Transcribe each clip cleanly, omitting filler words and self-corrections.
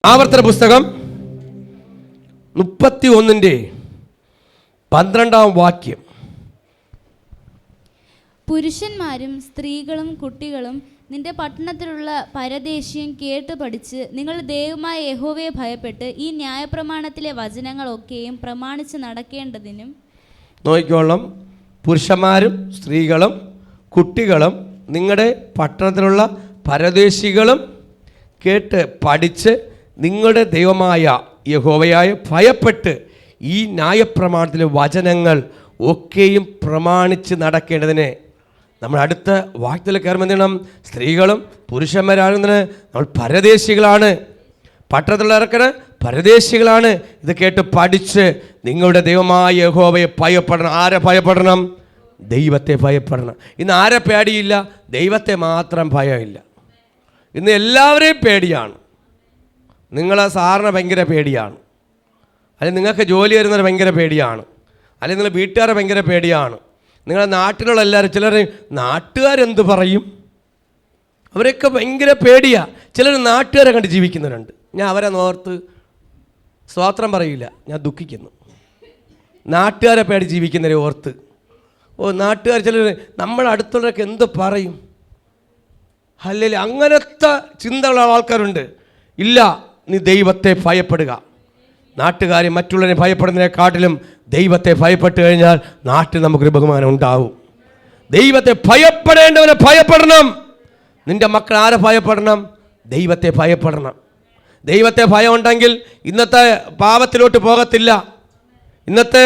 ആവർത്തന പുസ്തകം 31:12 പുരുഷന്മാരും സ്ത്രീകളും കുട്ടികളും നിന്റെ പട്ടണത്തിലുള്ള പരദേശിയും കേട്ട് പഠിച്ച് നിങ്ങൾ ദൈവമായ യഹോവയെ ഭയപ്പെട്ട് ഈ ന്യായപ്രമാണത്തിലെ വചനങ്ങളൊക്കെയും പ്രമാണിച്ച് നടക്കേണ്ടതിനും. നോക്കിക്കോളണം. പുരുഷന്മാരും സ്ത്രീകളും കുട്ടികളും നിങ്ങളുടെ പട്ടണത്തിലുള്ള പരദേശികളും കേട്ട് പഠിച്ച് നിങ്ങളുടെ ദൈവമായ യഹോവയായ ഭയപ്പെട്ട് ഈ ന്യായപ്രമാണത്തിലെ വചനങ്ങൾ ഒക്കെയും പ്രമാണിച്ച് നടക്കേണ്ടതിന്. നമ്മൾ അടുത്ത വാക്യത്തിൽ കയറുമ്പോൾ എന്ത് ചെയ്യണം? സ്ത്രീകളും പുരുഷന്മാരാകുന്നതിന് നമ്മൾ പരദേശികളാണ്, പട്ടണത്തിലുള്ളവർക്ക് പരദേശികളാണ്. ഇത് കേട്ട് പഠിച്ച് നിങ്ങളുടെ ദൈവമായ യഹോവയെ ഭയപ്പെടണം. ആരെ ഭയപ്പെടണം? ദൈവത്തെ ഭയപ്പെടണം. ഇന്ന് ആരെ പേടിയില്ല? ദൈവത്തെ മാത്രം ഭയമില്ല. ഇന്ന് എല്ലാവരെയും പേടിയാണ്. നിങ്ങളെ സാറിന് ഭയങ്കര പേടിയാണ്, അല്ലെങ്കിൽ നിങ്ങൾക്ക് ജോലി വരുന്നത് ഭയങ്കര പേടിയാണ്, അല്ലെങ്കിൽ നിങ്ങൾ വീട്ടുകാരെ ഭയങ്കര പേടിയാണ്, നിങ്ങളുടെ നാട്ടിലുള്ള എല്ലാവരും. ചിലർ നാട്ടുകാരെന്ത് പറയും, അവരൊക്കെ ഭയങ്കര പേടിയാണ്. ചിലർ നാട്ടുകാരെ കണ്ട് ജീവിക്കുന്നവരുണ്ട്. ഞാൻ അവരെ നോർത്ത് സ്തോത്രം പറയില്ല, ഞാൻ ദുഃഖിക്കുന്നു. നാട്ടുകാരെ പേടി ജീവിക്കുന്നവരെ ഓർത്ത്. നാട്ടുകാർ ചിലർ നമ്മുടെ അടുത്തുള്ളവരൊക്കെ എന്ത് പറയും, അല്ലെങ്കിൽ അങ്ങനത്തെ ചിന്തകളുള്ള ആൾക്കാരുണ്ട്. ഇല്ല, നീ ദൈവത്തെ ഭയപ്പെടുക. നാട്ടുകാരെ മറ്റുള്ളവരെ ഭയപ്പെടുന്നതിനെക്കാട്ടിലും ദൈവത്തെ ഭയപ്പെട്ട് കഴിഞ്ഞാൽ നാട്ടിൽ നമുക്കൊരു ബഹുമാനം ഉണ്ടാവും. ദൈവത്തെ ഭയപ്പെടേണ്ടവനെ ഭയപ്പെടണം. നിൻ്റെ മക്കൾ ആരെ ഭയപ്പെടണം? ദൈവത്തെ ഭയപ്പെടണം. ദൈവത്തെ ഭയം ഉണ്ടെങ്കിൽ ഇന്നത്തെ പാവത്തിലോട്ട് പോകത്തില്ല. ഇന്നത്തെ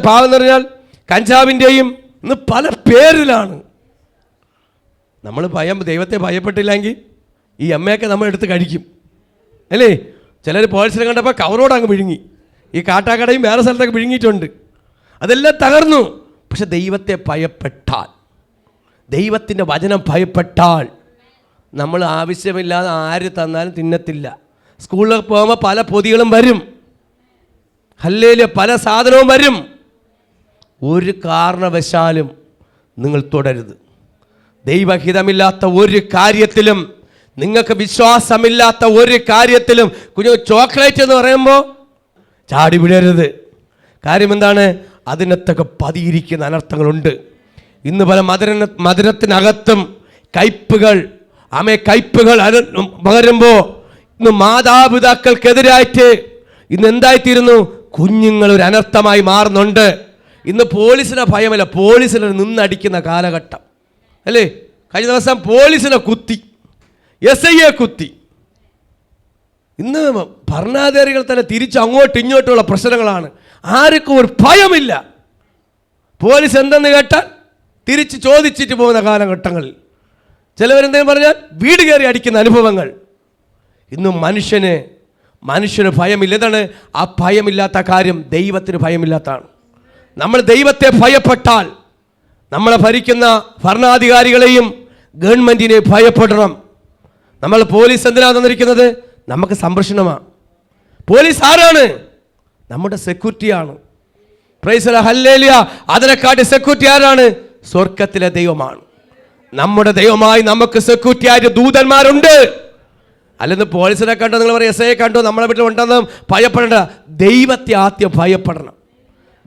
പാവം എന്ന് പറഞ്ഞാൽ കഞ്ചാവിൻ്റെയും ഇന്ന് പല പേരിലാണ്. നമ്മൾ ദൈവത്തെ ഭയപ്പെട്ടില്ലെങ്കിൽ ഈ അമ്മയൊക്കെ നമ്മൾ എടുത്ത് കഴിക്കും, അല്ലേ? ചിലർ പോലീസിനെ കണ്ടപ്പോൾ കവറോട് അങ്ങ് വിഴുങ്ങി. ഈ കാട്ടാക്കടയും വേറെ സ്ഥലത്തൊക്കെ വിഴുങ്ങിയിട്ടുണ്ട്. അതെല്ലാം തകർന്നു. പക്ഷെ ദൈവത്തെ ഭയപ്പെട്ടാൽ, ദൈവത്തിൻ്റെ വചനം ഭയപ്പെട്ടാൽ നമ്മൾ ആവശ്യമില്ലാതെ ആര് തന്നാലും തിന്നത്തില്ല. സ്കൂളിൽ പോകുമ്പോൾ പല പൊതികളും വരും, ഹല്ലേലൂയ, പല സാധനവും വരും. ഒരു കാരണവശാലും നിങ്ങൾ തുടരുത്. ദൈവഹിതമില്ലാത്ത ഒരു കാര്യത്തിലും, നിങ്ങൾക്ക് വിശ്വാസമില്ലാത്ത ഒരു കാര്യത്തിലും, ചോക്ലേറ്റ് എന്ന് പറയുമ്പോൾ ചാടി വിടരുത്. കാര്യം എന്താണ്? അതിനകത്തൊക്കെ പതിയിരിക്കുന്ന അനർത്ഥങ്ങളുണ്ട്. ഇന്ന് പല മധുരത്തിനകത്തും കയ്പുകൾ പകരുമ്പോൾ ഇന്ന് മാതാപിതാക്കൾക്കെതിരായിട്ട് ഇന്ന് എന്തായിത്തീരുന്നു? കുഞ്ഞുങ്ങൾ ഒരു അനർത്ഥമായി മാറുന്നുണ്ട്. ഇന്ന് പോലീസിനെ ഭയമല്ല, പോലീസിനെ നിന്നടിക്കുന്ന കാലഘട്ടം, അല്ലേ? കഴിഞ്ഞ ദിവസം പോലീസിനെ കുത്തി, SIയെ കുത്തി. ഇന്ന് ഭരണാധികാരികൾ തന്നെ തിരിച്ച് അങ്ങോട്ടും ഇങ്ങോട്ടുമുള്ള പ്രശ്നങ്ങളാണ്. ആർക്കും ഒരു ഭയമില്ല. പോലീസ് എന്തെന്ന് കേട്ടാൽ തിരിച്ച് ചോദിച്ചിട്ട് പോകുന്ന കാലഘട്ടങ്ങളിൽ ചിലവരെന്തെങ്കിലും പറഞ്ഞാൽ വീട് കയറി അടിക്കുന്ന അനുഭവങ്ങൾ. ഇന്നും മനുഷ്യന് ഭയമില്ല. എന്താണ് ആ ഭയമില്ലാത്ത കാര്യം? ദൈവത്തിന് ഭയമില്ലാത്തതാണ്. നമ്മൾ ദൈവത്തെ ഭയപ്പെട്ടാൽ നമ്മളെ ഭരിക്കുന്ന ഭരണാധികാരികളെയും ഗവൺമെൻറ്റിനെ ഭയപ്പെടണം. നമ്മൾ പോലീസ് എന്തിനാണ് തന്നിരിക്കുന്നത്? നമുക്ക് സംരക്ഷണമാണ്. പോലീസ് ആരാണ്? നമ്മുടെ സെക്യൂരിറ്റിയാണ്. Praise the hallelujah. അതിനെക്കാട്ടി സെക്യൂരിറ്റി ആരാണ്? സ്വർഗത്തിലെ ദൈവമാണ്. നമ്മുടെ ദൈവമായി നമുക്ക് സെക്യൂരിറ്റി ആയിട്ട് ദൂതന്മാരുണ്ട്. അല്ലെങ്കിൽ പോലീസിനെ കണ്ടോ, നിങ്ങൾ പറയും SIയെ കണ്ടോ, നമ്മളെ വീട്ടിൽ ഉണ്ടെന്നും ഭയപ്പെടേണ്ട. ദൈവത്തെ ആദ്യം ഭയപ്പെടണം.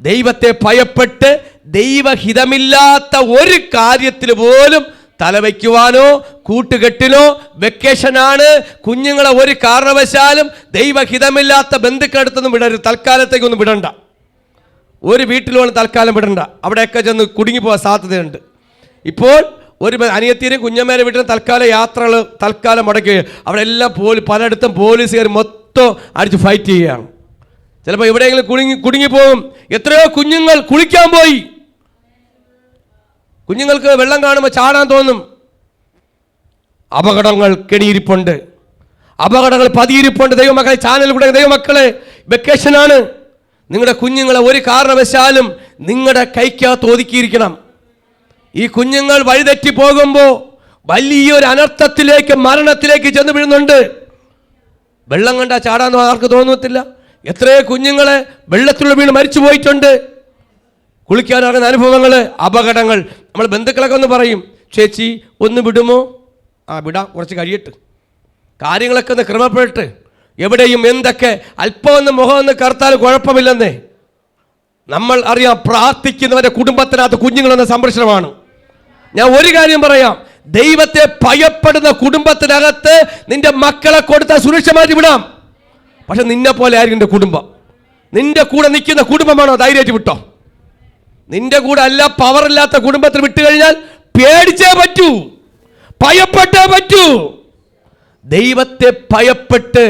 ദൈവത്തെ ഭയപ്പെട്ട് ദൈവഹിതമില്ലാത്ത ഒരു കാര്യത്തിൽ പോലും തലവയ്ക്കുവാനോ കൂട്ടുകെട്ടിനോ, വെക്കേഷനാണ്, കുഞ്ഞുങ്ങളെ ഒരു കാരണവശാലും ദൈവഹിതമില്ലാത്ത ബന്ധുക്കളടുത്തൊന്നും വിടരുത്. തൽക്കാലത്തേക്കൊന്നും വിടണ്ട. ഒരു വീട്ടിലോട്ട് തൽക്കാലം വിടണ്ട. അവിടെയൊക്കെ ചെന്ന് കുടുങ്ങിപ്പോകാൻ സാധ്യതയുണ്ട്. ഇപ്പോൾ ഒരു അനിയത്തിയും കുഞ്ഞമ്മേരെ വീട്ടിൽ തൽക്കാലം മുടക്കുകയും അവിടെ എല്ലാം പലയിടത്തും പോലീസുകാർ മൊത്തം അടിച്ച് ഫൈറ്റ് ചെയ്യുകയാണ്. ചിലപ്പോൾ എവിടെയെങ്കിലും കുടുങ്ങിപ്പോകും. എത്രയോ കുഞ്ഞുങ്ങൾ കുളിക്കാൻ പോയി. കുഞ്ഞുങ്ങൾക്ക് വെള്ളം കാണുമ്പോൾ ചാടാൻ തോന്നും. അപകടങ്ങൾ കെണിയിരിപ്പുണ്ട്, അപകടങ്ങൾ പതിയിരിപ്പുണ്ട്. ദൈവമക്കളെ, ചാനൽ കൂടെ ദൈവമക്കളെ, വെക്കേഷനാണ്. നിങ്ങളുടെ കുഞ്ഞുങ്ങളെ ഒരു കാരണവശാലും നിങ്ങളുടെ കൈക്കകത്ത് ഒതുക്കിയിരിക്കണം. ഈ കുഞ്ഞുങ്ങൾ വഴിതെറ്റി പോകുമ്പോൾ വലിയൊരു അനർത്ഥത്തിലേക്ക്, മരണത്തിലേക്ക് ചെന്ന് വീഴുന്നുണ്ട്. വെള്ളം കണ്ടാൽ ചാടാൻ ആർക്ക് തോന്നത്തില്ല. എത്രയോ കുഞ്ഞുങ്ങളെ വെള്ളത്തിലുള്ള വീണ് മരിച്ചു പോയിട്ടുണ്ട്. കുളിക്കാനിറങ്ങുന്ന അനുഭവങ്ങൾ, അപകടങ്ങൾ. നമ്മൾ ബന്ധുക്കളൊക്കെ ഒന്ന് പറയും, ചേച്ചി ഒന്ന് വിടുമോ? വിടാം, കുറച്ച് കഴിയട്ടെ, കാര്യങ്ങളൊക്കെ ഒന്ന് ക്രമപ്പെട്ട് എവിടെയും എന്തൊക്കെ അല്പമൊന്ന് മുഖമൊന്ന് കറുത്താൽ കുഴപ്പമില്ലെന്നേ. നമ്മൾ അറിയാം, പ്രാർത്ഥിക്കുന്നവരുടെ കുടുംബത്തിനകത്ത് കുഞ്ഞുങ്ങളെന്ന സംരക്ഷണമാണ്. ഞാൻ ഒരു കാര്യം പറയാം, ദൈവത്തെ ഭയപ്പെടുന്ന കുടുംബത്തിനകത്ത് നിന്റെ മക്കളെ കൊടുത്താൽ സുരക്ഷമായിട്ട് വിടാം. പക്ഷെ നിന്നെ പോലെ ആയിരിക്കും നിന്റെ കുടുംബം. നിന്റെ കൂടെ നിൽക്കുന്ന കുടുംബമാണോ, ധൈര്യമായിട്ട് വിട്ടോ. നിന്റെ കൂടെ അല്ല, പവറില്ലാത്ത കുടുംബത്തിൽ വിട്ടു കഴിഞ്ഞാൽ പേടിച്ചേ പറ്റൂ, ഭയപ്പെട്ടേ പറ്റൂ. ദൈവത്തെ ഭയപ്പെട്ട്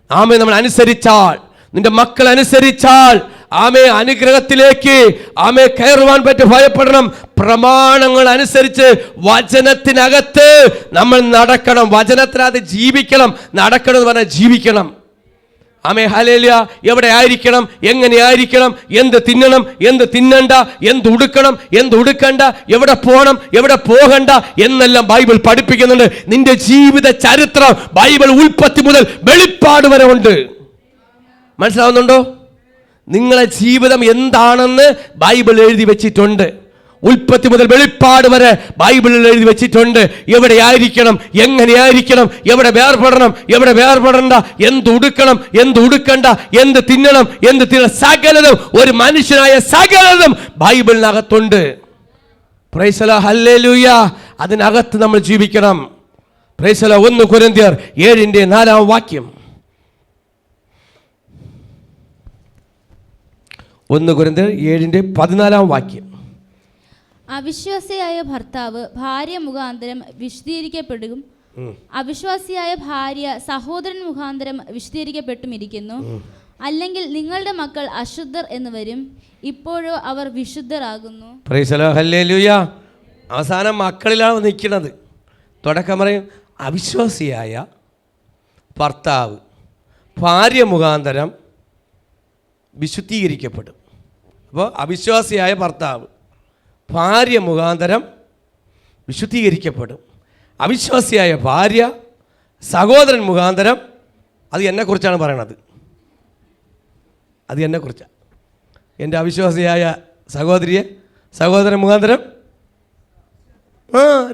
ആമേ നമ്മൾ അനുസരിച്ചാൽ, നിന്റെ മക്കൾ അനുസരിച്ചാൽ ആമേ അനുഗ്രഹത്തിലേക്ക് ആമേ കയറുവാൻ പറ്റി. ഭയപ്പെടണം. പ്രമാണങ്ങൾ അനുസരിച്ച് വചനത്തിനകത്ത് നമ്മൾ നടക്കണം. വചനത്തിനകത്ത് ജീവിക്കണം. നടക്കണം എന്ന് പറഞ്ഞാൽ ജീവിക്കണം. ആമേ ഹല്ലേലൂയ. എവിടെ ആയിരിക്കണം, എങ്ങനെ ആയിരിക്കണം, എന്ത് തിന്നണം, എന്ത് തിന്നണ്ട, എന്ത് ഉടുക്കണം, എന്ത് ഉടുക്കണ്ട, എവിടെ പോകണം, എവിടെ പോകണ്ട എന്നെല്ലാം ബൈബിൾ പഠിപ്പിക്കുന്നുണ്ട്. നിന്റെ ജീവിത ചരിത്രം ബൈബിൾ ഉൽപ്പത്തി മുതൽ വെളിപ്പാട് വരെ ഉണ്ട്. മനസ്സിലാവുന്നുണ്ടോ? നിങ്ങളെ ജീവിതം എന്താണെന്ന് ബൈബിൾ എഴുതി വെച്ചിട്ടുണ്ട്. ഉൽപ്പത്തി മുതൽ വെളിപ്പാട് വരെ ബൈബിളിൽ എഴുതി വെച്ചിട്ടുണ്ട്. എവിടെ ആയിരിക്കണം, എങ്ങനെയായിരിക്കണം, എവിടെ വേർപെടണം, എവിടെ വേർപെടണ്ട, എന്ത് ഉടുക്കണം, എന്ത് ഉടുക്കണ്ട, എന്ത് തിന്നണം, എന്ത് തിന്നണം, സകലതും ഒരു മനുഷ്യനായ സകലതും ബൈബിളിനകത്തുണ്ട്. Praise the lord, hallelujah. അതിനകത്ത് നമ്മൾ ജീവിക്കണം. Praise the lord. 1 കൊരിന്ത്യർ 7:4 1 കൊരിന്ത്യർ 7:14 അവിശ്വാസിയായ ഭർത്താവ് ഭാര്യ മുഖാന്തരം വിശദീകരിക്കപ്പെടും, അവിശ്വാസിയായ ഭാര്യ സഹോദരൻ മുഖാന്തരം വിശദീകരിക്കപ്പെട്ടുമിരിക്കുന്നു. അല്ലെങ്കിൽ നിങ്ങളുടെ മക്കൾ അശുദ്ധർ എന്ന് വരും, ഇപ്പോഴോ അവർ വിശുദ്ധരാകുന്നു. Praise the lord, hallelujah. അവസാനം മക്കളിലാണ് നിൽക്കുന്നത്. തുടക്കം പറയും അവിശ്വാസിയായ ഭർത്താവ് ഭാര്യ മുഖാന്തരം വിശുദ്ധീകരിക്കപ്പെടും. അപ്പോൾ അവിശ്വാസിയായ ഭർത്താവ് ഭാര്യ മുഖാന്തരം വിശുദ്ധീകരിക്കപ്പെടും. അവിശ്വാസിയായ ഭാര്യ സഹോദരൻ മുഖാന്തരം, അത് എന്നെക്കുറിച്ചാണ് പറയണത്. അത് എന്നെക്കുറിച്ചാണ്. എൻ്റെ അവിശ്വാസിയായ സഹോദരിയെ സഹോദരൻ മുഖാന്തരം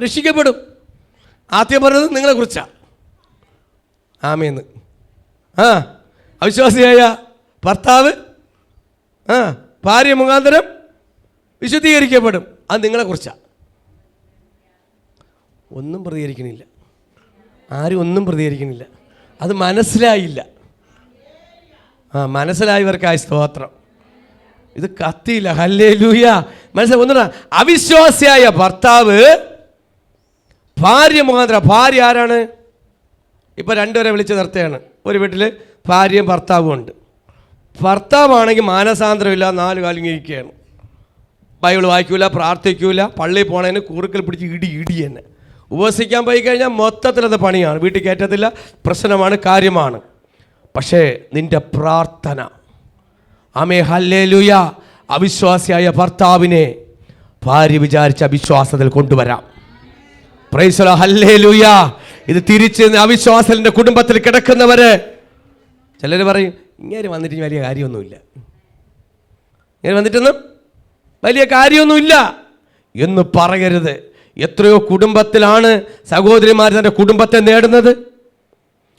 രക്ഷിക്കപ്പെടും. ആദ്യം പറഞ്ഞത് നിങ്ങളെക്കുറിച്ചാണ്. ആമേന്ന്. അവിശ്വാസിയായ ഭർത്താവ് ഭാര്യ മുഖാന്തരം വിശുദ്ധീകരിക്കപ്പെടും. അത് നിങ്ങളെക്കുറിച്ചാണ്. ഒന്നും പ്രതികരിക്കണില്ല, ആരും ഒന്നും പ്രതികരിക്കണില്ല. അത് മനസ്സിലായില്ല. മനസ്സിലായവർക്കായി സ്തോത്രം. ഇത് കത്തിയില്ല. ഹല്ലേലൂയ. മനസ്സിലായി. ഒന്നുകൂടെ, അവിശ്വാസിയായ ഭർത്താവ് ഭാര്യ മുഖാന്തരം. ഭാര്യ ആരാണ്? ഇപ്പം രണ്ടുപേരെ വിളിച്ച് നിർത്തുകയാണ്. ഒരു വീട്ടിൽ ഭാര്യയും ഭർത്താവും ഉണ്ട്. ഭർത്താവാണെങ്കിൽ മാനസാന്തരമില്ല, 4 കാലം ഇരിക്കുകയാണ്. ബൈബിൾ വായിക്കൂല, പ്രാർത്ഥിക്കൂല, പള്ളിയിൽ പോണതിന് കുറുക്കൽ പിടിച്ച് ഇടി തന്നെ. ഉപവസിക്കാൻ പോയി കഴിഞ്ഞാൽ മൊത്തത്തിലത് പണിയാണ്, വീട്ടിൽ കയറ്റത്തില്ല, പ്രശ്നമാണ്, കാര്യമാണ്. പക്ഷേ നിന്റെ പ്രാർത്ഥന, ആമേ ഹല്ലേലൂയ, അവിശ്വാസിയായ ഭർത്താവിനെ ഭാര്യ വിചാരിച്ച അവിശ്വാസത്തിൽ കൊണ്ടുവരാം. Price the lord, hallelujah. ഇത് തിരിച്ച് അവിശ്വാസത്തിന്റെ കുടുംബത്തിൽ കിടക്കുന്നവര് ചിലർ പറയും ഇങ്ങനെ വന്നിട്ട് വലിയ കാര്യമൊന്നുമില്ല, ഇങ്ങനെ വന്നിട്ടൊന്നും വലിയ കാര്യമൊന്നുമില്ല എന്ന് പറയരുത്. എത്രയോ കുടുംബത്തിലാണ് സഹോദരിമാർ തൻ്റെ കുടുംബത്തെ നേടുന്നത്.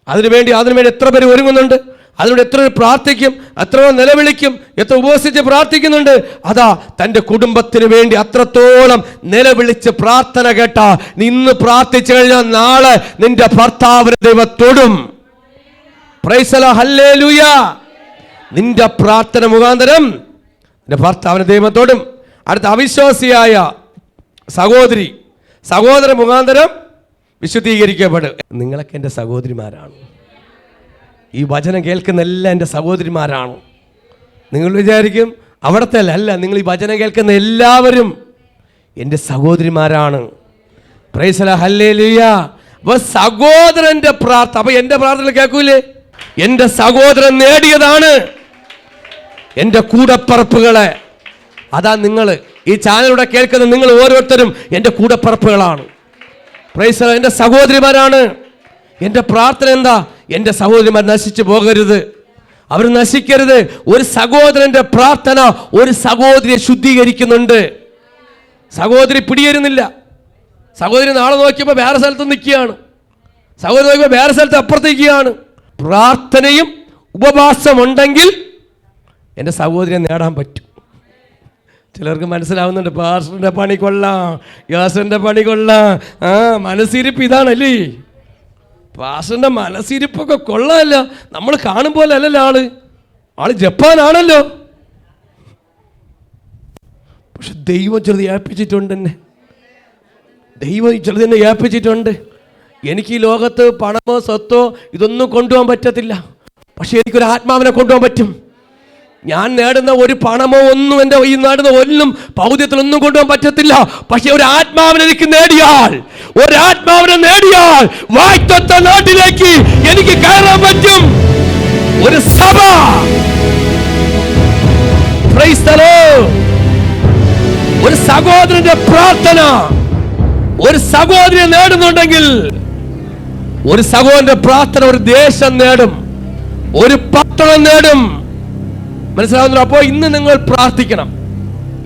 അതിനുവേണ്ടി എത്ര പേര് ഒരുങ്ങുന്നുണ്ട്, അതിനോട് എത്ര പ്രാർത്ഥിക്കും, എത്രയോ നിലവിളിക്കും, എത്ര ഉപവസിച്ച് പ്രാർത്ഥിക്കുന്നുണ്ട്. അതാ തൻ്റെ കുടുംബത്തിന് വേണ്ടി അത്രത്തോളം നിലവിളിച്ച് പ്രാർത്ഥന കേട്ടാ, ഇന്ന് പ്രാർത്ഥിച്ചു കഴിഞ്ഞാൽ നാളെ നിന്റെ ഭർത്താവിനെ ദൈവം തൊടും. Praise the lord, hallelujah. നിന്റെ പ്രാർത്ഥന മുഖാന്തരം നിന്റെ ഭർത്താവിനെ ദൈവം തൊടും. അടുത്ത അവിശ്വാസിയായ സഹോദര മുഖാന്തരം വിശുദ്ധീകരിക്കപ്പെടും. നിങ്ങളൊക്കെ എൻ്റെ സഹോദരിമാരാണ്. ഈ വചനം കേൾക്കുന്ന എല്ലാം എൻ്റെ സഹോദരിമാരാണ്. നിങ്ങൾ വിചാരിക്കും അവിടത്തെ അല്ല, നിങ്ങൾ ഈ വചനം കേൾക്കുന്ന എല്ലാവരും എൻ്റെ സഹോദരിമാരാണ്. Praise the lord, hallelujah. അപ്പോൾ സഹോദരൻ്റെ പ്രാർത്ഥന, അപ്പോൾ എൻ്റെ പ്രാർത്ഥന കേൾക്കൂലേ? എൻ്റെ സഹോദരൻ നേടിയതാണ് എൻ്റെ കൂടപ്പറപ്പുകളെ. അതാ നിങ്ങൾ ഈ ചാനലിലൂടെ കേൾക്കുന്ന നിങ്ങൾ ഓരോരുത്തരും എൻ്റെ കൂടപ്പറപ്പുകളാണ്. പ്രൈസ് ദി ലോർഡ്, എൻ്റെ സഹോദരിമാരാണ്. എൻ്റെ പ്രാർത്ഥന എന്താ? എൻ്റെ സഹോദരിമാർ നശിച്ചു പോകരുത്, അവർ നശിക്കരുത്. ഒരു സഹോദരൻ്റെ പ്രാർത്ഥന ഒരു സഹോദരിയെ ശുദ്ധീകരിക്കുന്നുണ്ട്. സഹോദരി പിടിയേരുന്നില്ല. സഹോദരി നാളെ നോക്കിയപ്പോൾ വേറെ സ്ഥലത്ത് നിൽക്കുകയാണ്, സഹോദരി നോക്കിയപ്പോൾ വേറെ സ്ഥലത്ത് അപ്പുറത്തേക്കാണ്. പ്രാർത്ഥനയും ഉപവാസമുണ്ടെങ്കിൽ എൻ്റെ സഹോദരിയെ നേടാൻ പറ്റും. ചിലർക്ക് മനസ്സിലാവുന്നുണ്ട്, പാസ്റ്ററിൻ്റെ പണി കൊള്ളാം, യാസൻ്റെ പണി കൊള്ളാം. മനസ്സിരിപ്പ് ഇതാണല്ലേ. പാസ്റ്ററിൻ്റെ മനസ്സിരിപ്പൊക്കെ കൊള്ളാമല്ലോ. നമ്മൾ കാണുമ്പോൾ അല്ലല്ലോ ആള് ജപ്പാനാണല്ലോ. പക്ഷെ ദൈവം ചിലത് ഏൽപ്പിച്ചിട്ടുണ്ട് എന്നെ. ദൈവം ചിലതിനെ ഏൽപ്പിച്ചിട്ടുണ്ട്. എനിക്ക് ഈ ലോകത്ത് പണമോ സ്വത്തോ ഇതൊന്നും കൊണ്ടുപോകാൻ പറ്റത്തില്ല. പക്ഷെ എനിക്കൊരു ആത്മാവിനെ കൊണ്ടുപോകാൻ പറ്റും. ഞാൻ നേടുന്ന ഒരു പണമോ ഒന്നും, എൻ്റെ ഈ നേടുന്ന ഒന്നും പൗദ്യത്തിലൊന്നും കൊണ്ടുപോകാൻ പറ്റത്തില്ല. പക്ഷെ ഒരു ആത്മാവിനെ എനിക്ക് നേടിയാൽ, വായ്ത്ത നാട്ടിലേക്ക് എനിക്ക് കയറാൻ പറ്റും. ഒരു സഭ, പ്രൈസ് ദി ലോർഡ്, ഒരു സഹോദരന്റെ പ്രാർത്ഥന, ഒരു സഹോദരിയെ നേടുന്നുണ്ടെങ്കിൽ, ഒരു സഹോദരന്റെ പ്രാർത്ഥന ഒരു ദേശം നേടും, ഒരു പട്ടണം നേടും. മനസ്സിലാവുന്നു? അപ്പോൾ ഇന്ന് നിങ്ങൾ പ്രാർത്ഥിക്കണം.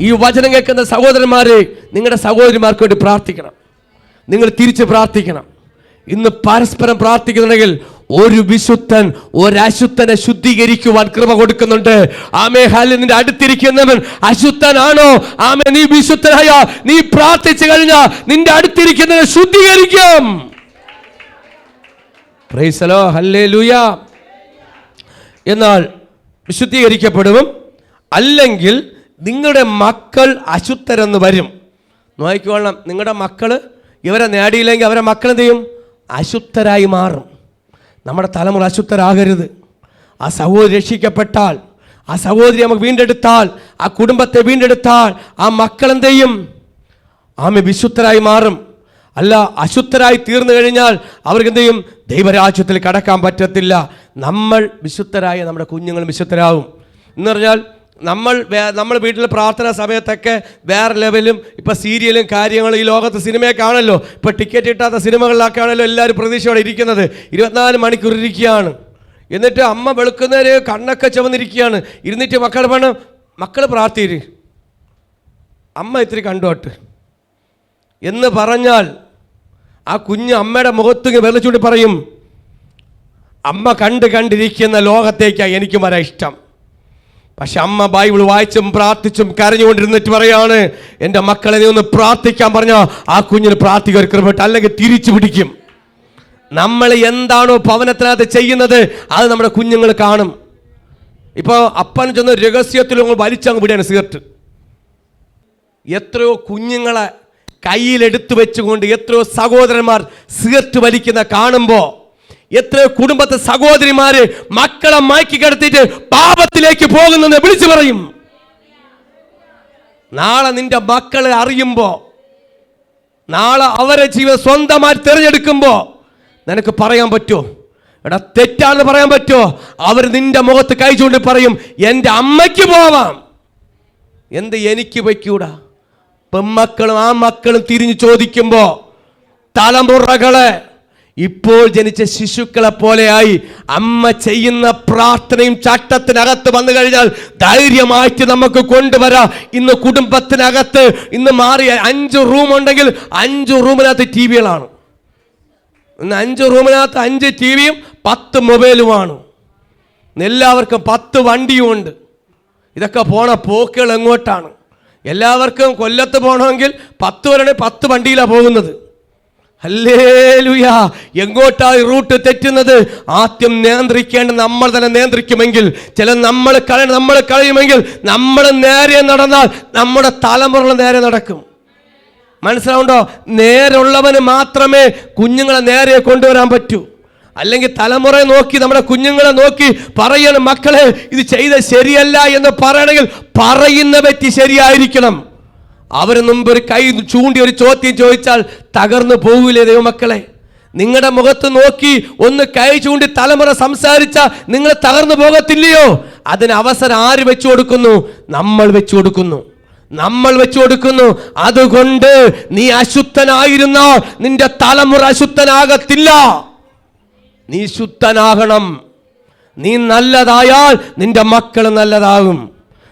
ഈ വചനം കേൾക്കുന്ന സഹോദരന്മാരെ, നിങ്ങളുടെ സഹോദരിമാർക്ക് വേണ്ടി പ്രാർത്ഥിക്കണം. നിങ്ങൾ തിരിച്ച് പ്രാർത്ഥിക്കണം. ഇന്ന് പരസ്പരം പ്രാർത്ഥിക്കുന്നുണ്ടെങ്കിൽ ഒരു വിശുദ്ധൻ ഒരശുദ്ധനെ ശുദ്ധീകരിക്കുവാൻ കൃപ കൊടുക്കുന്നുണ്ട്. ആമേ, ഹല്ലേലൂയ. നിന്റെ അടുത്തിരിക്കുന്നവൻ അശുദ്ധനാണോ? ആമേ, നീ വിശുദ്ധനായ, നീ പ്രാർത്ഥിച്ചു കഴിഞ്ഞാൽ നിന്റെ അടുത്തിരിക്കുന്നവനെ ശുദ്ധീകരിക്കും. Praise the lord, hallelujah. എന്നാൽ വിശുദ്ധീകരിക്കപ്പെടും. അല്ലെങ്കിൽ നിങ്ങളുടെ മക്കൾ അശുദ്ധരെന്ന് വരും. നോക്കിക്കോളണം, നിങ്ങളുടെ മക്കൾ ഇവരെ നേടിയില്ലെങ്കിൽ അവരെ മക്കൾ എന്ത് ചെയ്യും? അശുദ്ധരായി മാറും. നമ്മുടെ തലമുറ അശുദ്ധരാകരുത്. ആ സഹോദരി രക്ഷിക്കപ്പെട്ടാൽ, ആ സഹോദരി നമുക്ക് വീണ്ടെടുത്താൽ, ആ കുടുംബത്തെ വീണ്ടെടുത്താൽ, ആ മക്കൾ എന്ത് ചെയ്യും? ആമേ, വിശുദ്ധരായി മാറും. അല്ല, അശുദ്ധരായി തീർന്നു കഴിഞ്ഞാൽ അവർക്ക് എന്ത് ചെയ്യും? ദൈവരാജ്യത്തിൽ കടക്കാൻ പറ്റത്തില്ല. നമ്മൾ വിശുദ്ധരായ നമ്മുടെ കുഞ്ഞുങ്ങൾ വിശുദ്ധരാകും എന്ന് പറഞ്ഞാൽ, നമ്മൾ വീട്ടിൽ പ്രാർത്ഥന സമയത്തൊക്കെ വേറെ ലെവലും, ഇപ്പം സീരിയലും കാര്യങ്ങളും ഈ ലോകത്ത് സിനിമയൊക്കെ ആണല്ലോ. ഇപ്പം ടിക്കറ്റ് കിട്ടാത്ത സിനിമകളിലൊക്കെ ആണല്ലോ എല്ലാവരും പ്രതീക്ഷയോടെ ഇരിക്കുന്നത്. 24 മണിക്കൂർ ഇരിക്കുകയാണ്. എന്നിട്ട് അമ്മ വെളുക്കുന്നവര് കണ്ണൊക്കെ ചുവന്നിരിക്കുകയാണ്. ഇരുന്നിട്ട് മക്കൾ പ്രാർത്ഥിര്, അമ്മ ഇത്തിരി കണ്ടോട്ട് എന്ന് പറഞ്ഞാൽ ആ കുഞ്ഞ് അമ്മയുടെ മുഖത്ത് വെള്ളച്ചൂണ്ടി പറയും, അമ്മ കണ്ടിരിക്കുന്ന ലോകത്തേക്കാണ് എനിക്ക് വരാൻ ഇഷ്ടം. പക്ഷെ അമ്മ ബൈബിൾ വായിച്ചും പ്രാർത്ഥിച്ചും കരഞ്ഞുകൊണ്ടിരുന്നിട്ട് പറയാണ്, എൻ്റെ മക്കളെ നീ ഒന്ന് പ്രാർത്ഥിക്കാൻ പറഞ്ഞാൽ ആ കുഞ്ഞിന് പ്രാർത്ഥിക്കാൻ കൃപട്ട്, അല്ലെങ്കിൽ തിരിച്ചു പിടിക്കും. നമ്മൾ എന്താണോ ഭവനത്തിനകത്ത് ചെയ്യുന്നത് അത് നമ്മുടെ കുഞ്ഞുങ്ങൾ കാണും. ഇപ്പോൾ അപ്പൻ ചെന്ന് രഹസ്യത്തിൽ വലിച്ചങ്ങ് വിടുകയാണ് സിഗരറ്റ്. എത്രയോ കുഞ്ഞുങ്ങളെ കയ്യിലെടുത്തു വെച്ചുകൊണ്ട് എത്രയോ സഹോദരന്മാർ സിഗരറ്റ് വലിക്കുന്ന കാണുമ്പോൾ, എത്രയോ കുടുംബത്തെ സഹോദരിമാര് മക്കളെ മയക്കി കിടത്തിയിട്ട് പാപത്തിലേക്ക് പോകുന്നെന്ന് വിളിച്ചു പറയും. നാളെ നിന്റെ മക്കളെ അറിയുമ്പോ, നാളെ അവരെ ജീവിതം സ്വന്തമായി തിരഞ്ഞെടുക്കുമ്പോ നിനക്ക് പറയാൻ പറ്റുമോ? എടാ, തെറ്റാണെന്ന് പറയാൻ പറ്റുമോ? അവർ നിന്റെ മുഖത്ത് കൈ ചൂണ്ടി പറയും, എൻ്റെ അമ്മയ്ക്ക് പോവാം, എന്ത് എനിക്ക് വയ്ക്കൂടാ? പെമ്മക്കളും ആ മക്കളും തിരിഞ്ഞു ചോദിക്കുമ്പോ തലമുറകളെ ഇപ്പോൾ ജനിച്ച ശിശുക്കളെ പോലെയായി അമ്മ ചെയ്യുന്ന പ്രാർത്ഥനയും ചട്ടത്തിനകത്ത് വന്നു കഴിഞ്ഞാൽ ധൈര്യമായിട്ട് നമുക്ക് കൊണ്ടുവരാം. ഇന്ന് കുടുംബത്തിനകത്ത് ഇന്ന് മാറിയ 5 റൂം ഉണ്ടെങ്കിൽ 5 റൂമിനകത്ത് TV-കളാണ്. ഇന്ന് 5 റൂമിനകത്ത് 5 TV-യും 10 മൊബൈലുമാണ്. എല്ലാവർക്കും 10 വണ്ടിയും ഉണ്ട്. ഇതൊക്കെ പോണ പോക്കുകൾ എങ്ങോട്ടാണ്? എല്ലാവർക്കും കൊല്ലത്ത് പോകണമെങ്കിൽ 10 വരെ 10 വണ്ടിയിലാണ് പോകുന്നത്. ഹല്ലേലൂയ. എങ്ങോട്ടായി റൂട്ട് തെറ്റുന്നത്? ആദ്യം നിയന്ത്രിക്കേണ്ട നമ്മൾ തന്നെ നിയന്ത്രിക്കുമെങ്കിൽ, നമ്മൾ കഴിയുമെങ്കിൽ, നമ്മൾ നേരെ നടന്നാൽ നമ്മുടെ തലമുറ നേരെ നടക്കും. മനസ്സിലാവുണ്ടോ? നേരുള്ളവന് മാത്രമേ കുഞ്ഞുങ്ങളെ നേരെ കൊണ്ടുവരാൻ പറ്റൂ. അല്ലെങ്കിൽ തലമുറയെ നോക്കി, നമ്മുടെ കുഞ്ഞുങ്ങളെ നോക്കി പറയണം, മക്കളെ ഇത് ചെയ്ത ശരിയല്ല എന്ന് പറയണമെങ്കിൽ പറയുന്ന വ്യക്തി ശരിയായിരിക്കണം. അവര് മുമ്പ് ഒരു കൈ ചൂണ്ടി ഒരു ചോദ്യം ചോദിച്ചാൽ തകർന്നു പോകില്ലേ ദൈവമക്കളെ? നിങ്ങളുടെ മുഖത്ത് നോക്കി ഒന്ന് കൈ ചൂണ്ടി തലമുറ സംസാരിച്ചാൽ നിങ്ങൾ തകർന്നു പോകത്തില്ലയോ? അതിന് അവസരം ആര് വെച്ചു കൊടുക്കുന്നു? നമ്മൾ വെച്ചു കൊടുക്കുന്നു. അതുകൊണ്ട് നീ അശുദ്ധനായിരുന്നോ നിന്റെ തലമുറ അശുദ്ധനാകത്തില്ല. നീ ശുദ്ധനാകണം. നീ നല്ലതായാൽ നിന്റെ മക്കൾ നല്ലതാകും.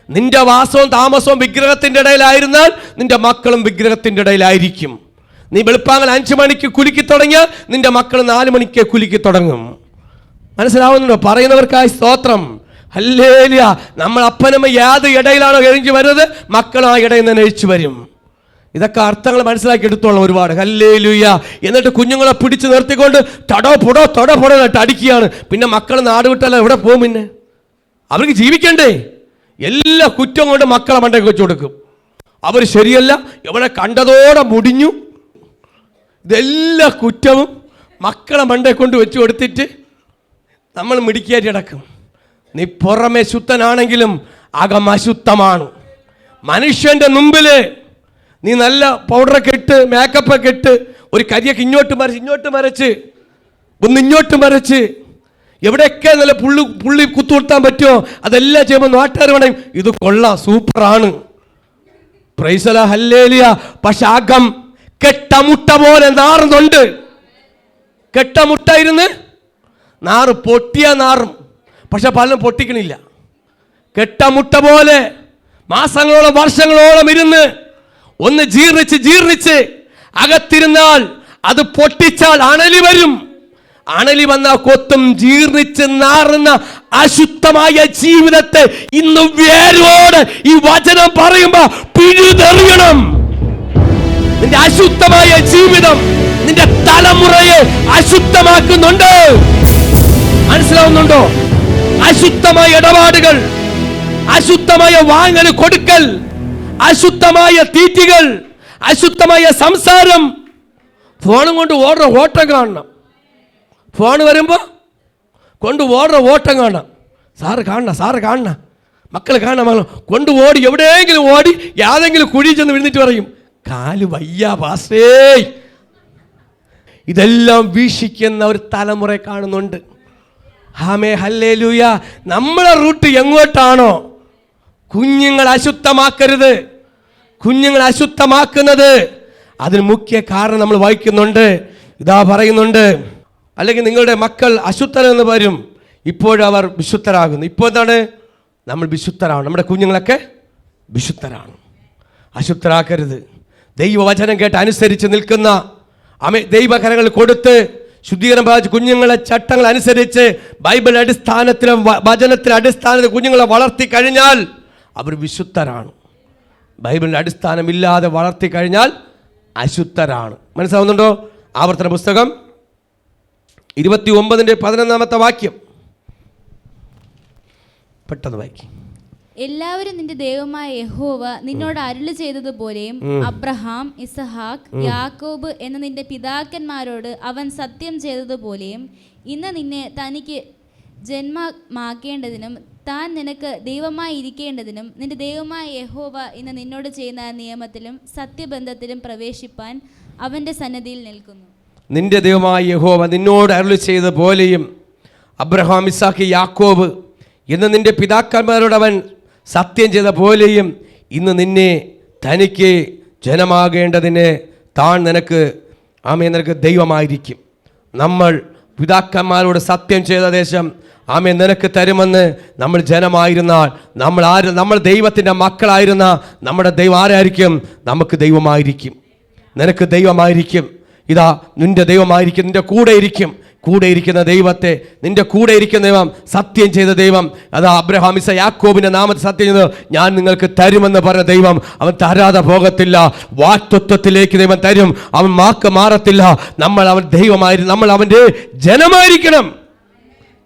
നിന്റെ വാസവും താമസവും വിഗ്രഹത്തിൻ്റെ ഇടയിലായിരുന്നാൽ നിന്റെ മക്കളും വിഗ്രഹത്തിൻ്റെ ഇടയിലായിരിക്കും. നീ വെളുപ്പാങ്ങൽ 5 മണിക്ക് കുലുക്കി തുടങ്ങിയാൽ നിന്റെ മക്കൾ 4 മണിക്ക് കുലുക്കി തുടങ്ങും. മനസ്സിലാവുന്നുണ്ടോ? പറയുന്നവർക്കായി സ്തോത്രം. ഹല്ലേലൂയ. നമ്മൾ അപ്പനമ്മ ഏത് ഇടയിലാണോ എഴുതി വരുന്നത്, മക്കളും ആ ഇടയിൽ നിന്ന് എഴുച്ചു വരും. ഇതൊക്കെ അർത്ഥങ്ങൾ മനസ്സിലാക്കി എടുത്തോളാം ഒരുപാട്. ഹല്ലേലൂയ. എന്നിട്ട് കുഞ്ഞുങ്ങളെ പിടിച്ച് നിർത്തിക്കൊണ്ട് തടോ പൊടോ എന്നിട്ട് അടിക്കുകയാണ്. പിന്നെ മക്കൾ നാട് വിട്ടല്ല എവിടെ പോകും? പിന്നെ അവർക്ക് ജീവിക്കണ്ടേ? എല്ലാ കുറ്റം കൊണ്ട് മക്കളെ മണ്ടയ്ക്ക് വെച്ച് കൊടുക്കും. അവർ ശരിയല്ല, എവിടെ കണ്ടതോടെ മുടിഞ്ഞു. ഇതെല്ലാ കുറ്റവും മക്കളെ മണ്ടയെ കൊണ്ട് വെച്ച് കൊടുത്തിട്ട് നമ്മൾ മിടിക്കാറ്റി അടക്കും. നീ പുറമെ ശുദ്ധനാണെങ്കിലും അകം അശുദ്ധമാണ്. മനുഷ്യൻ്റെ മുമ്പിൽ നീ നല്ല പൗഡറൊക്കെ ഇട്ട് മേക്കപ്പൊക്കെ ഇട്ട് ഒരു കരിയൊക്കെ ഇങ്ങോട്ട് മരച്ച് ഒന്ന് ഇങ്ങോട്ട് മരച്ച് എവിടെയൊക്കെ നല്ല പുള്ളി കുത്തുകൊടുത്താൻ പറ്റുമോ അതെല്ലാം ചെയ്യുമ്പോൾ നാട്ടുകാർ വേണം ഇത് കൊള്ളാം, സൂപ്പറാണ്, പ്രൈസ് ദി ഹല്ലേലൂയ. പക്ഷെ അകം കെട്ടമുട്ട പോലെ നാറുന്നുണ്ട്. കെട്ടമുട്ട ഇരുന്ന് നാറ് പൊട്ടിയ നാറും, പക്ഷെ പലരും പൊട്ടിക്കണില്ല. കെട്ടമുട്ട പോലെ മാസങ്ങളോളം വർഷങ്ങളോളം ഇരുന്ന് ഒന്ന് ജീർണിച്ച് അകത്തിരുന്നാൽ അത് പൊട്ടിച്ചാൽ അണലി വരും. അണലി വന്ന കൊത്തും. ജീർണിച്ച് നാറുന്ന അശുദ്ധമായ ജീവിതത്തെ ഇന്ന് വേരോട് ഈ വചനം പറയുമ്പോ പിഴുതെറിയണം. നിന്റെ അശുദ്ധമായ ജീവിതം നിന്റെ തലമുറയെ അശുദ്ധമാക്കുന്നുണ്ട്. മനസ്സിലാവുന്നുണ്ടോ? അശുദ്ധമായ ഇടപാടുകൾ, അശുദ്ധമായ വാങ്ങൽ കൊടുക്കൽ, അശുദ്ധമായ തീറ്റികൾ, അശുദ്ധമായ സംസാരം. ഫോണും കൊണ്ട് ഓടുന്ന ഓട്ടം കാണണം. ഫോൺ വരുമ്പോൾ കൊണ്ട് ഓടുന്ന ഓട്ടം കാണാം. സാറ് കാണണം, മക്കൾ കാണണം. കൊണ്ട് ഓടി എവിടെയെങ്കിലും ഓടി ഏതെങ്കിലും കുഴി ചെന്ന് വിഴുന്നിട്ട് പറയും കാല് വയ്യ പാസ്റ്റേ. ഇതെല്ലാം വീക്ഷിക്കുന്ന ഒരു തലമുറ കാണുന്നുണ്ട്. ആമേ ഹല്ലേലൂയ. നമ്മളെ റൂട്ട് എങ്ങോട്ടാണോ കുഞ്ഞുങ്ങൾ അശുദ്ധമാക്കരുത്. കുഞ്ഞുങ്ങൾ അശുദ്ധമാക്കുന്നത് അതിന് മുഖ്യ കാരണം നമ്മൾ വായിക്കുന്നുണ്ട്. ഇതാ പറയുന്നുണ്ട്, അല്ലെങ്കിൽ നിങ്ങളുടെ മക്കൾ അശുദ്ധരെന്ന് വരും, ഇപ്പോഴവർ വിശുദ്ധരാകുന്നു. ഇപ്പോൾ എന്താണ്? നമ്മൾ വിശുദ്ധരാണ്. നമ്മുടെ കുഞ്ഞുങ്ങളൊക്കെ വിശുദ്ധരാണ്. അശുദ്ധരാക്കരുത്. ദൈവവചനം കേട്ട് അനുസരിച്ച് നിൽക്കുന്ന ദൈവകരങ്ങൾ കൊടുത്ത് ശുദ്ധീകരണം പ്രാപിച്ച് കുഞ്ഞുങ്ങളെ ചട്ടങ്ങൾ അനുസരിച്ച് ബൈബിൾ അടിസ്ഥാനത്തിലും വചനത്തിൻ്റെ അടിസ്ഥാനത്തിൽ കുഞ്ഞുങ്ങളെ വളർത്തി കഴിഞ്ഞാൽ അവർ വിശുദ്ധരാണ്. ബൈബിളിൻ്റെ അടിസ്ഥാനമില്ലാതെ വളർത്തി കഴിഞ്ഞാൽ അശുദ്ധരാണ്. മനസ്സിലാവുന്നുണ്ടോ? ആവർത്തന പുസ്തകം 29:11 വാക്യം പെട്ടെന്ന് വായിക്കും. എല്ലാവരും നിന്റെ ദൈവമായ യഹോവ നിന്നോട് അരുളി ചെയ്തതുപോലെയും അബ്രഹാം, ഇസഹാക്ക്, യാക്കോബ് എന്ന നിന്റെ പിതാക്കന്മാരോട് അവൻ സത്യം ചെയ്തതുപോലെയും ഇന്ന് നിന്നെ തനിക്ക് ജന്മമാക്കേണ്ടതിനും താൻ നിനക്ക് ദൈവമായി ഇരിക്കേണ്ടതിനും നിന്റെ ദൈവമായ യഹോവ ഇന്ന് നിന്നോട് ചെയ്യുന്ന നിയമത്തിലും സത്യബന്ധത്തിലും പ്രവേശിപ്പാൻ അവൻ്റെ സന്നിധിയിൽ നിൽക്കുന്നു. നിന്റെ ദൈവമായ യഹോവ നിന്നോട് അരുളി ചെയ്ത പോലെയും അബ്രഹാം, ഇസാക്ക്, യാക്കോബ് എന്ന് നിന്റെ പിതാക്കന്മാരോട് അവൻ സത്യം ചെയ്ത പോലെയും ഇന്ന് നിന്നെ തനിക്ക് ജനമാകേണ്ടതിന് താൻ നിനക്ക് നിനക്ക് ദൈവമായിരിക്കും. നമ്മൾ പിതാക്കന്മാരോട് സത്യം ചെയ്ത ദേശം നിനക്ക് തരുമെന്ന് നമ്മൾ ജനമായിരുന്നാൽ, നമ്മൾ ദൈവത്തിൻ്റെ മക്കളായിരുന്ന നമ്മുടെ ദൈവം ആരായിരിക്കും? നമുക്ക് ദൈവമായിരിക്കും. നിനക്ക് ദൈവമായിരിക്കും. ഇതാ നിന്റെ ദൈവമായിരിക്കും, നിന്റെ കൂടെ ഇരിക്കും. കൂടെ ഇരിക്കുന്ന ദൈവത്തെ, നിന്റെ കൂടെ ഇരിക്കുന്ന ദൈവം, സത്യം ചെയ്ത ദൈവം, അതാ അബ്രഹാം, ഇസ, യാക്കോബിന്റെ നാമത്തിൽ സത്യം ചെയ്തത് ഞാൻ നിങ്ങൾക്ക് തരുമെന്ന് പറഞ്ഞ ദൈവം അവൻ തരാതെ പോകത്തില്ല. വാക്തത്വത്തിലേക്ക് ദൈവം തരും. അവൻ വാക്ക് മാറത്തില്ല. നമ്മൾ അവൻ ദൈവമായിരിക്കും. നമ്മൾ അവൻ്റെ ജനമായിരിക്കണം.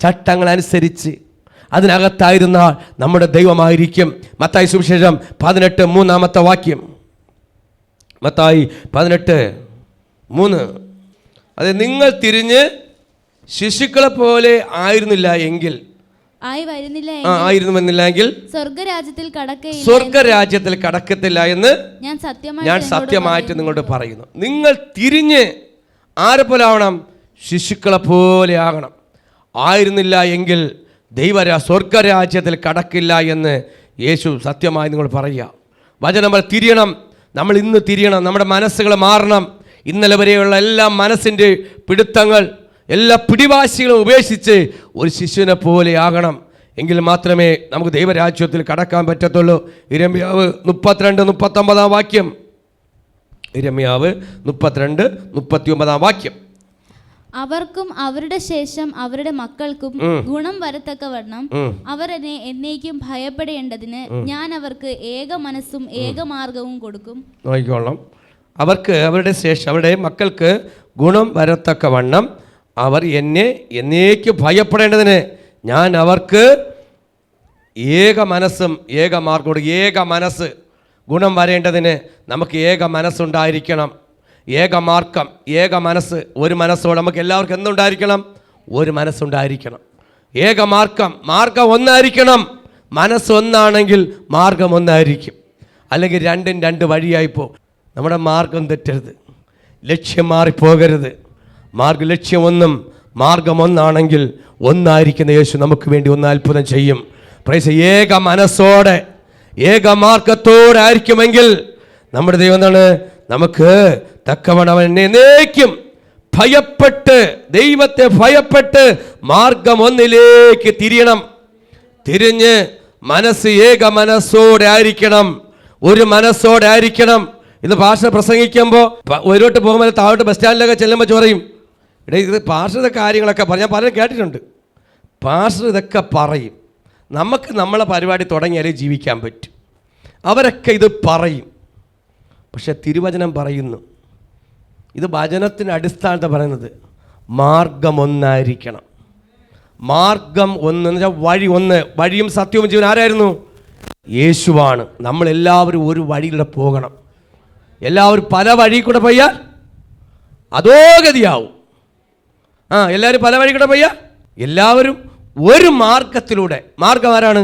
ചട്ടങ്ങൾ അനുസരിച്ച് അതിനകത്തായിരുന്നാൽ നമ്മുടെ ദൈവമായിരിക്കും. മത്തായി സുവിശേഷം 18:3 വാക്യം. മത്തായി 18:3. അത് നിങ്ങൾ തിരിഞ്ഞ് ശിശുക്കളെ പോലെ ആയിരുന്നില്ല എങ്കിൽ സ്വർഗരാജ്യത്തിൽ കടക്കത്തില്ല എന്ന് ഞാൻ സത്യമായിട്ട് നിങ്ങളോട് പറയുന്നു. നിങ്ങൾ തിരിഞ്ഞ് ആരെ പോലെ ആവണം? ശിശുക്കളെ പോലെ ആകണം. ആയിരുന്നില്ല എങ്കിൽ സ്വർഗരാജ്യത്തിൽ കടക്കില്ല എന്ന് യേശു സത്യമായി നിങ്ങൾ പറയുക. വചനം തിരിയണം. നമ്മൾ ഇന്ന് തിരിയണം. നമ്മുടെ മനസ്സുകൾ മാറണം. ഇന്നലെ വരെയുള്ള എല്ലാ മനസ്സിൻ്റെ പിടുത്തങ്ങൾ, എല്ലാ പിടിവാശികളും ഉപേക്ഷിച്ച് ഒരു ശിശുവിനെ പോലെ ആകണം. എങ്കിൽ മാത്രമേ നമുക്ക് ദൈവരാജ്യത്തിൽ കടക്കാൻ പറ്റത്തുള്ളൂ. ഇരമ്യാവ് 32:39 വാക്യം. ഇരമ്യാവ് 32:39 വാക്യം. അവർക്കും അവരുടെ ശേഷം അവരുടെ മക്കൾക്കും ഗുണം വരത്തക്കവണ്ണം അവർ എന്നെ എന്നേക്കും ഭയപ്പെടേണ്ടതിന് ഞാൻ അവർക്ക് ഏക മനസ്സും ഏകമാർഗവും കൊടുക്കും. നോക്കിക്കോളാം. അവർക്ക് അവരുടെ ശേഷം അവരുടെ മക്കൾക്ക് ഗുണം വരത്തക്കവണ്ണം അവർ എന്നെ എന്നേക്കും ഭയപ്പെടേണ്ടതിന് ഞാൻ അവർക്ക് ഏക മനസ്സും ഏക മാർഗം. ഏക മനസ്സ് ഗുണം വരേണ്ടതിന് നമുക്ക് ഏക മനസ്സുണ്ടായിരിക്കണം. ഏക മാർഗം, ഏക മനസ്സ്. ഒരു മനസ്സോടെ നമുക്ക് എല്ലാവർക്കും എന്തുണ്ടായിരിക്കണം? ഒരു മനസ്സുണ്ടായിരിക്കണം. ഏക മാർഗം, മാർഗം ഒന്നായിരിക്കണം. മനസ്സൊന്നാണെങ്കിൽ മാർഗം ഒന്നായിരിക്കും. അല്ലെങ്കിൽ രണ്ടും രണ്ട് വഴിയായിപ്പോ. നമ്മുടെ മാർഗം തെറ്റരുത്, ലക്ഷ്യം മാറിപ്പോകരുത്. ലക്ഷ്യം ഒന്നും മാർഗം ഒന്നാണെങ്കിൽ ഒന്നായിരിക്കുന്ന യേശു നമുക്ക് വേണ്ടി ഒന്ന് അത്ഭുതം ചെയ്യും. പ്രൈസ്. ഏക മനസ്സോടെ ഏക മാർഗത്തോടെ ആയിരിക്കുമെങ്കിൽ നമ്മുടെ ദൈവം എന്താണ്? നമുക്ക് തക്കവണ്ണം അവൻ എന്നേക്കും ഭയപ്പെട്ട്, ദൈവത്തെ ഭയപ്പെട്ട് മാർഗം ഒന്നിലേക്ക് തിരിയണം. തിരിഞ്ഞ് മനസ്സ് ഏക മനസ്സോടെ ആയിരിക്കണം, ഒരു മനസ്സോടെ ആയിരിക്കണം. ഇത് പാഷ പ്രസംഗിക്കുമ്പോൾ ഒരുവട്ട് പോകുമ്പോൾ താഴോട്ട് ബസ് സ്റ്റാൻഡിലൊക്കെ ചെല്ലുമ്പോൾ പറയും, ഇവിടെ ഇത് പാഷയുടെ കാര്യങ്ങളൊക്കെ ഞാൻ പലരും കേട്ടിട്ടുണ്ട്. പാസ്റ്റർ ഇതൊക്കെ പറയും, നമുക്ക് നമ്മളെ പരിപാടി തുടങ്ങിയാലേ ജീവിക്കാൻ പറ്റും. അവരൊക്കെ ഇത് പറയും. പക്ഷെ തിരുവചനം പറയുന്നു, ഇത് വചനത്തിൻ്റെ അടിസ്ഥാനത്തെ പറയുന്നത് മാർഗം ഒന്നായിരിക്കണം. മാർഗം ഒന്ന് എന്ന് വെച്ചാൽ വഴി ഒന്ന്. വഴിയും സത്യവും ജീവൻ ആരായിരുന്നു? യേശുവാണ്. നമ്മളെല്ലാവരും ഒരു വഴിയിലൂടെ പോകണം. എല്ലാവരും പല വഴി കൂടെ പോയാൽ അതോ ഗതിയാവും. എല്ലാവരും പല വഴി കൂടെ പോയാൽ എല്ലാവരും ഒരു മാർഗത്തിലൂടെ. മാർഗം ആരാണ്?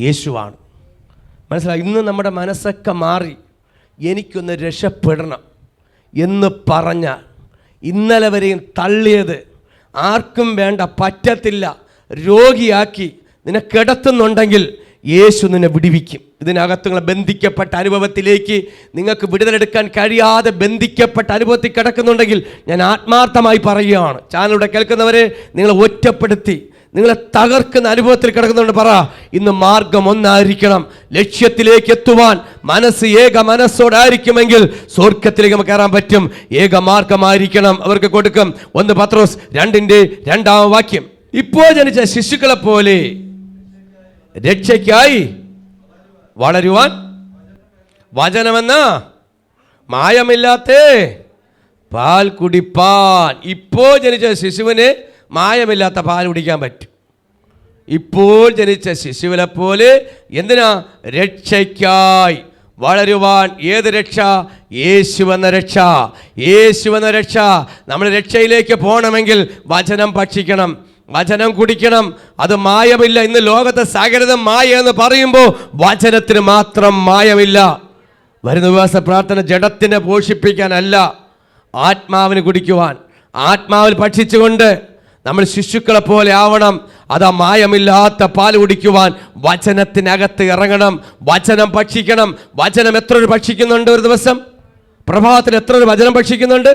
യേശുവാണ്. മനസ്സിലായി? ഇന്ന് നമ്മുടെ മനസ്സൊക്കെ മാറി എനിക്കൊന്ന് രക്ഷപ്പെടണം എന്ന് പറഞ്ഞാൽ, ഇന്നലെ വരെയും തള്ളിയത്, ആർക്കും വേണ്ട, പറ്റത്തില്ല, രോഗിയാക്കി നിന്നെ കിടത്തുന്നുണ്ടെങ്കിൽ യേശു നിന്നെ വിടുവിക്കും. ഇതിനകത്ത് നിങ്ങൾ ബന്ധിക്കപ്പെട്ട അനുഭവത്തിലേക്ക് നിങ്ങൾക്ക് വിടുതലെടുക്കാൻ കഴിയാതെ ബന്ധിക്കപ്പെട്ട അനുഭവത്തിൽ കിടക്കുന്നുണ്ടെങ്കിൽ ഞാൻ ആത്മാർത്ഥമായി പറയുകയാണ്, ചാനലിലൂടെ കേൾക്കുന്നവരെ, നിങ്ങളെ ഒറ്റപ്പെടുത്തി നിങ്ങളെ തകർക്കുന്ന അനുഭവത്തിൽ കിടക്കുന്നുണ്ട്, പറ, ഇന്ന് മാർഗം ഒന്നായിരിക്കണം. ലക്ഷ്യത്തിലേക്ക് എത്തുവാൻ മനസ്സ് ഏക മനസ്സോടായിരിക്കുമെങ്കിൽ സ്വർഗത്തിലേക്ക് നമുക്ക് കയറാൻ പറ്റും. ഏക മാർഗമായിരിക്കണം. അവർക്ക് കൊടുക്കും. 1 പത്രോസ് 2:2 ഇപ്പോൾ ജനിച്ച ശിശുക്കളെ പോലെ രക്ഷയ്ക്കായി വളരുവാൻ വചനമെന്ന മായമില്ലാത്ത പാൽ കുടിപ്പാൻ. ഇപ്പോൾ ജനിച്ച ശിശുവിന് മായമില്ലാത്ത പാൽ കുടിക്കാൻ പറ്റും. ഇപ്പോൾ ജനിച്ച ശിശുവിനെ പോലെ എന്തിനാ? രക്ഷയ്ക്കായി വളരുവാൻ. ഏത് രക്ഷ? യേശുവെന്ന രക്ഷ. യേശുവെന്ന രക്ഷ. നമ്മൾ രക്ഷയിലേക്ക് പോകണമെങ്കിൽ വചനം ഭക്ഷിക്കണം, വചനം കുടിക്കണം. അത് മായമില്ല. ഇന്ന് ലോകത്തെ സകലതും മായ എന്ന് പറയുമ്പോൾ വചനത്തിന് മാത്രം മായമില്ല. വരുന്ന ഉപവാസ പ്രാർത്ഥന ജഡത്തിനെ പോഷിപ്പിക്കാനല്ല, ആത്മാവിന് കുടിക്കുവാൻ, ആത്മാവിൽ ഭക്ഷിച്ചുകൊണ്ട് നമ്മൾ ശിശുക്കളെ പോലെ ആവണം. അതാ മായമില്ലാത്ത പാൽ കുടിക്കുവാൻ വചനത്തിനകത്ത് ഇറങ്ങണം, വചനം ഭക്ഷിക്കണം. വചനം എത്ര ഭക്ഷിക്കുന്നുണ്ട്? ഒരു ദിവസം പ്രഭാതത്തിൽ എത്ര വചനം ഭക്ഷിക്കുന്നുണ്ട്?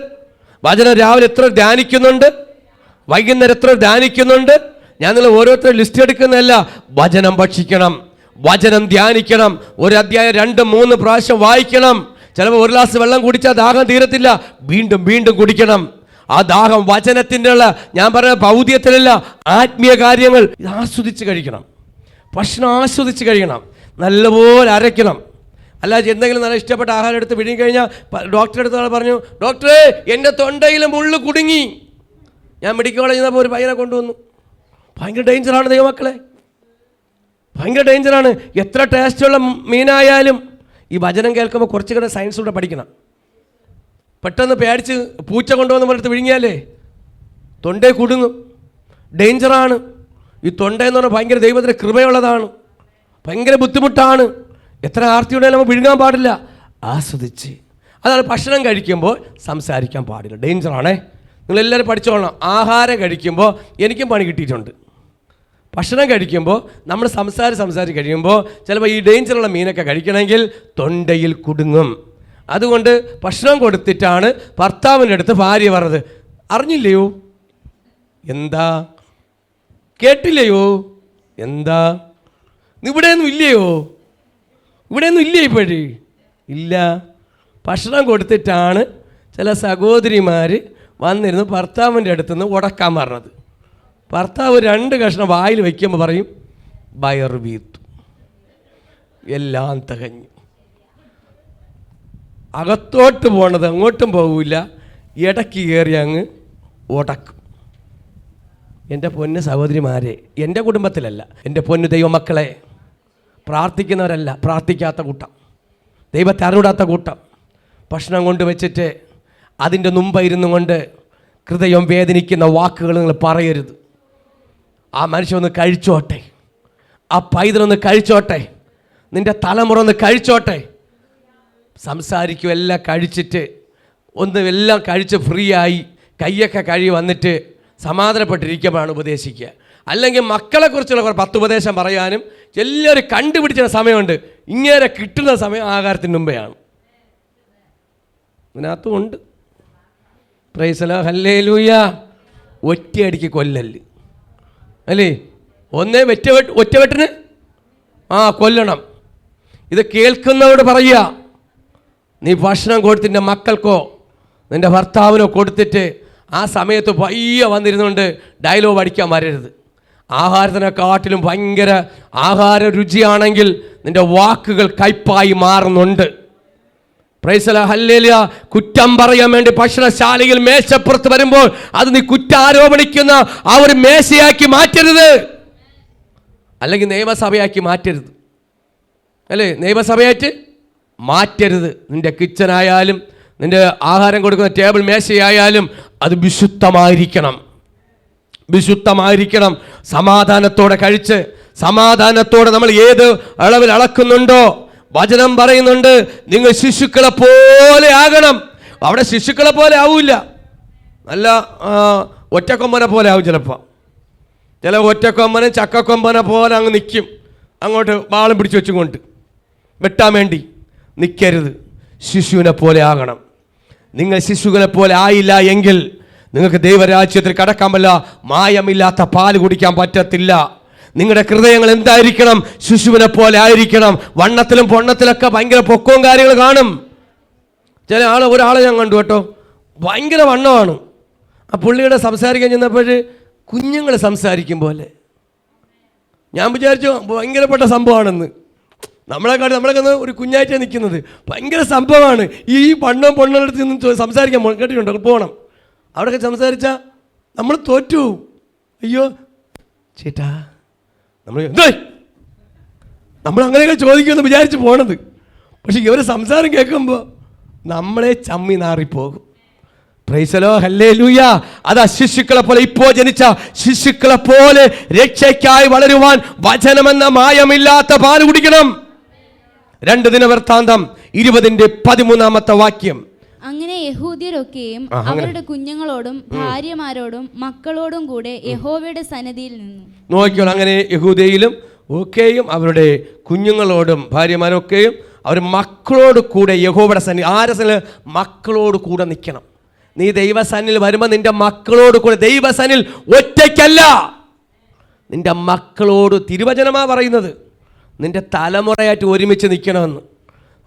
വചനം രാവിലെ എത്ര ധ്യാനിക്കുന്നുണ്ട്? വൈകുന്നേരം എത്ര ധ്യാനിക്കുന്നുണ്ട്? ഞാൻ നിങ്ങൾ ഓരോരുത്തരും ലിസ്റ്റ് എടുക്കുന്നതല്ല. വചനം ഭക്ഷിക്കണം, വചനം ധ്യാനിക്കണം. ഒരു അധ്യായം 2-3 പ്രാവശ്യം വായിക്കണം. ചിലപ്പോൾ ഒരു ഗ്ലാസ് വെള്ളം കുടിച്ചാൽ ദാഹം തീരത്തില്ല, വീണ്ടും വീണ്ടും കുടിക്കണം. ആ ദാഹം വചനത്തിൻ്റെ ഉള്ള, ഞാൻ പറയുന്ന ഭൗതികത്തിലല്ല, ആത്മീയ കാര്യങ്ങൾ ആസ്വദിച്ച് കഴിക്കണം. ഭക്ഷണം ആസ്വദിച്ച് കഴിക്കണം, നല്ലപോലെ അരയ്ക്കണം. അല്ലാതെ എന്തെങ്കിലും നല്ല ഇഷ്ടപ്പെട്ട ആഹാരം എടുത്ത് വിഴുങ്ങി കഴിഞ്ഞാൽ ഡോക്ടറെ അടുത്ത് പറഞ്ഞു, ഡോക്ടറെ എൻ്റെ തൊണ്ടയിലും മുള്ളു കുടുങ്ങി. ഞാൻ മെഡിക്കൽ കോളേജിൽ നിന്നപ്പോൾ ഒരു പയ്യനെ കൊണ്ടുവന്നു. ഭയങ്കര ഡേഞ്ചറാണ് ദൈവമക്കളെ, ഭയങ്കര ഡേഞ്ചറാണ്. എത്ര ടേസ്റ്റുള്ള മീനായാലും ഈ വചനം കേൾക്കുമ്പോൾ കുറച്ച് കൂടെ സയൻസിലൂടെ പഠിക്കണം. പെട്ടെന്ന് പേടിച്ച് പൂച്ച കൊണ്ടുവന്ന് പറഞ്ഞിട്ട് വിഴുങ്ങിയാലേ തൊണ്ടേ കുടുങ്ങും, ഡേഞ്ചറാണ്. ഈ തൊണ്ട എന്ന് പറഞ്ഞാൽ ഭയങ്കര ദൈവത്തിൻ്റെ കൃപയുള്ളതാണ്, ഭയങ്കര ബുദ്ധിമുട്ടാണ്. എത്ര ആർത്തിയുണ്ടെങ്കിലും നമ്മൾ വിഴുങ്ങാൻ പാടില്ല, ആസ്വദിച്ച്. അതാണ് ഭക്ഷണം കഴിക്കുമ്പോൾ സംസാരിക്കാൻ പാടില്ല, ഡേഞ്ചറാണേ. നിങ്ങളെല്ലാവരും പഠിച്ചോളണം. ആഹാരം കഴിക്കുമ്പോൾ എനിക്കും പണി കിട്ടിയിട്ടുണ്ട്. ഭക്ഷണം കഴിക്കുമ്പോൾ നമ്മൾ സംസാരിച്ച് കഴിയുമ്പോൾ ചിലപ്പോൾ ഈ ഡേഞ്ചറുള്ള മീനൊക്കെ കഴിക്കണമെങ്കിൽ തൊണ്ടയിൽ കുടുങ്ങും. അതുകൊണ്ട് ഭക്ഷണം കൊടുത്തിട്ടാണ് ഭർത്താവിൻ്റെ അടുത്ത് ഭാര്യ പറഞ്ഞത്, അറിഞ്ഞില്ലയോ? എന്താ കേട്ടില്ലയോ? എന്താ ഇവിടെയൊന്നും ഇല്ലയോ? ഇവിടെയൊന്നും ഇല്ലേ ഇപ്പോഴേ? ഇല്ല. ഭക്ഷണം കൊടുത്തിട്ടാണ് ചില സഹോദരിമാർ വന്നിരുന്ന് ഭർത്താവിൻ്റെ അടുത്തുനിന്ന് ഉടക്കാൻ പറഞ്ഞത്. ഭർത്താവ് 2 കഷ്ണം വായിൽ വയ്ക്കുമ്പോൾ പറയും വയറ് വീർത്തു, എല്ലാം തികഞ്ഞു. അകത്തോട്ട് പോണത് അങ്ങോട്ടും പോകില്ല, ഇടയ്ക്ക് കയറി അങ്ങ് ഉടക്കും. എൻ്റെ പൊന്ന് സഹോദരിമാരെ, എൻ്റെ കുടുംബത്തിലല്ല, എൻ്റെ പൊന്നു ദൈവമക്കളെ, പ്രാർത്ഥിക്കുന്നവരല്ല, പ്രാർത്ഥിക്കാത്ത കൂട്ടം, ദൈവത്തെ അറിവിടാത്ത കൂട്ടം, ഭക്ഷണം കൊണ്ട് വെച്ചിട്ട് അതിൻ്റെ മുമ്പിരുന്നു കൊണ്ട് ഹൃദയം വേദനിക്കുന്ന വാക്കുകൾ നിങ്ങൾ പറയരുത്. ആ മനുഷ്യനൊന്ന് കഴിച്ചോട്ടെ, ആ പൈതലൊന്ന് കഴിച്ചോട്ടെ, നിൻ്റെ തലമുറ ഒന്ന് കഴിച്ചോട്ടെ. സംസാരിക്കും എല്ലാം കഴിച്ചിട്ട് എല്ലാം കഴിച്ച് ഫ്രീ ആയി കയ്യൊക്കെ കഴുകി വന്നിട്ട് സമാധാനപ്പെട്ടിരിക്കുമ്പോഴാണ് ഉപദേശിക്കുക. അല്ലെങ്കിൽ മക്കളെക്കുറിച്ചുള്ള 10 ഉപദേശം പറയാനും എല്ലാവരും കണ്ടുപിടിച്ച സമയമുണ്ട്. ഇങ്ങനെ കിട്ടുന്ന സമയം ആഹാരത്തിന് മുമ്പെയാണ്. ഇതിനകത്തും ഉണ്ട്. Price the lord, hallelujah. ഒറ്റയടിക്ക് കൊല്ലല് അല്ലേ? ഒറ്റവെട്ടിന് കൊല്ലണം. ഇത് കേൾക്കുന്നവരോട് പറയുക, നീ ഭക്ഷണം കൊടുത്ത് നിൻ്റെ മക്കൾക്കോ നിൻ്റെ ഭർത്താവിനോ കൊടുത്തിട്ട് ആ സമയത്ത് പയ്യെ വന്നിരുന്നുകൊണ്ട് ഡയലോഗ് അടിക്കാൻ വരരുത്. ആഹാരത്തിനെക്കാട്ടിലും ഭയങ്കര ആഹാര രുചിയാണെങ്കിൽ നിൻ്റെ വാക്കുകൾ കയ്പായി മാറുന്നുണ്ട്. Price the lord, hallelujah. കുറ്റം പറയാൻ വേണ്ടി ഭക്ഷണശാലയിൽ മേശപ്പുറത്ത് വരുമ്പോൾ അത് നീ കുറ്റാരോപണിക്കുന്ന ആ ഒരു മേശയാക്കി മാറ്റരുത്, അല്ലെങ്കിൽ നിയമസഭയാക്കി മാറ്റരുത്, അല്ലേ? നിയമസഭയായിട്ട് മാറ്റരുത്. നിൻ്റെ കിച്ചനായാലും നിൻ്റെ ആഹാരം കൊടുക്കുന്ന ടേബിൾ മേശയായാലും അത് വിശുദ്ധമായിരിക്കണം, വിശുദ്ധമായിരിക്കണം. സമാധാനത്തോടെ കഴിച്ച് സമാധാനത്തോടെ നമ്മൾ ഏത് അളവിൽ അളക്കുന്നുണ്ടോ, വചനം പറയുന്നുണ്ട് നിങ്ങൾ ശിശുക്കളെ പോലെ ആകണം. അവിടെ ശിശുക്കളെ പോലെ ആവില്ല, നല്ല ഒറ്റക്കൊമ്പനെ പോലെ ആവും. ചില ഒറ്റക്കൊമ്പനും ചക്കക്കൊമ്പനെ പോലെ അങ്ങ് നിൽക്കും, അങ്ങോട്ട് വാളും പിടിച്ച് വെച്ചുകൊണ്ട് വെട്ടാൻ വേണ്ടി നിൽക്കരുത്. ശിശുവിനെ പോലെ ആകണം. നിങ്ങൾ ശിശുവിനെ പോലെ ആയില്ല എങ്കിൽ നിങ്ങൾക്ക് ദൈവരാജ്യത്തിൽ കടക്കാൻ പറ്റില്ല, മായമില്ലാത്ത പാല് കുടിക്കാൻ പറ്റത്തില്ല. നിങ്ങളുടെ ഹൃദയങ്ങൾ എന്തായിരിക്കണം? ശിശുവിനെ പോലെ ആയിരിക്കണം. വണ്ണത്തിലും പൊണ്ണത്തിലൊക്കെ ഭയങ്കര പൊക്കവും കാര്യങ്ങൾ കാണും. ഒരാളെ ഞാൻ കണ്ടു കേട്ടോ, ഭയങ്കര വണ്ണമാണ്. ആ പുള്ളിയുടെ സംസാരിക്കാൻ ചെന്നപ്പോൾ കുഞ്ഞുങ്ങൾ സംസാരിക്കും പോലെ. ഞാൻ വിചാരിച്ചു ഭയങ്കരപ്പെട്ട സംഭവമാണെന്ന്. നമ്മളൊക്കെ ഒരു കുഞ്ഞായിട്ടാണ് നിൽക്കുന്നത്, ഭയങ്കര സംഭവമാണ്. ഈ പണ്ണും പൊണ്ണെടുത്ത് നിന്ന് സംസാരിക്കാൻ കേട്ടിട്ടുണ്ടോ? പോകണം അവിടെയൊക്കെ സംസാരിച്ചാൽ നമ്മൾ തോറ്റു. അയ്യോ ചേട്ടാ, നമ്മൾ അങ്ങനെയൊക്കെ ചോദിക്കുമെന്ന് വിചാരിച്ച് പോണത്. പക്ഷെ ഇവർ സംസാരം കേൾക്കുമ്പോൾ നമ്മളെ ചമ്മി നാറിപ്പോകും. Praise the lord, hallelujah. അതാ ശിശുക്കളെ പോലെ, ഇപ്പോൾ ജനിച്ച ശിശുക്കളെ പോലെ രക്ഷയ്ക്കായി വളരുവാൻ വചനമെന്ന മായമില്ലാത്ത പാല് കുടിക്കണം. 2 ദിനവൃത്താന്തം 20:13 വാക്യം. അങ്ങനെ യഹൂദ്യരൊക്കെയും അവരുടെ കുഞ്ഞുങ്ങളോടും ഭാര്യമാരോടും മക്കളോടും കൂടെ യഹോവയുടെ സന്നിധിയിൽ നിന്നു. നോക്കിയോളൂ, അങ്ങനെ യഹൂദയിലും ഒക്കെയും അവരുടെ കുഞ്ഞുങ്ങളോടും ഭാര്യമാരൊക്കെയും അവർ മക്കളോട് കൂടെ യഹോവയുടെ സന്നിധി. ആരുടെ സന്നിധി? മക്കളോട് കൂടെ നിൽക്കണം. നീ ദൈവസന്നിധിയിൽ വരുമ്പോൾ നിന്റെ മക്കളോട് കൂടെ, ദൈവസന്നിധിയിൽ ഒറ്റയ്ക്കല്ല, നിന്റെ മക്കളോട്. തിരുവചനമാ പറയുന്നത്, നിന്റെ തലമുറയായിട്ട് ഒരുമിച്ച് നിൽക്കണമെന്ന്.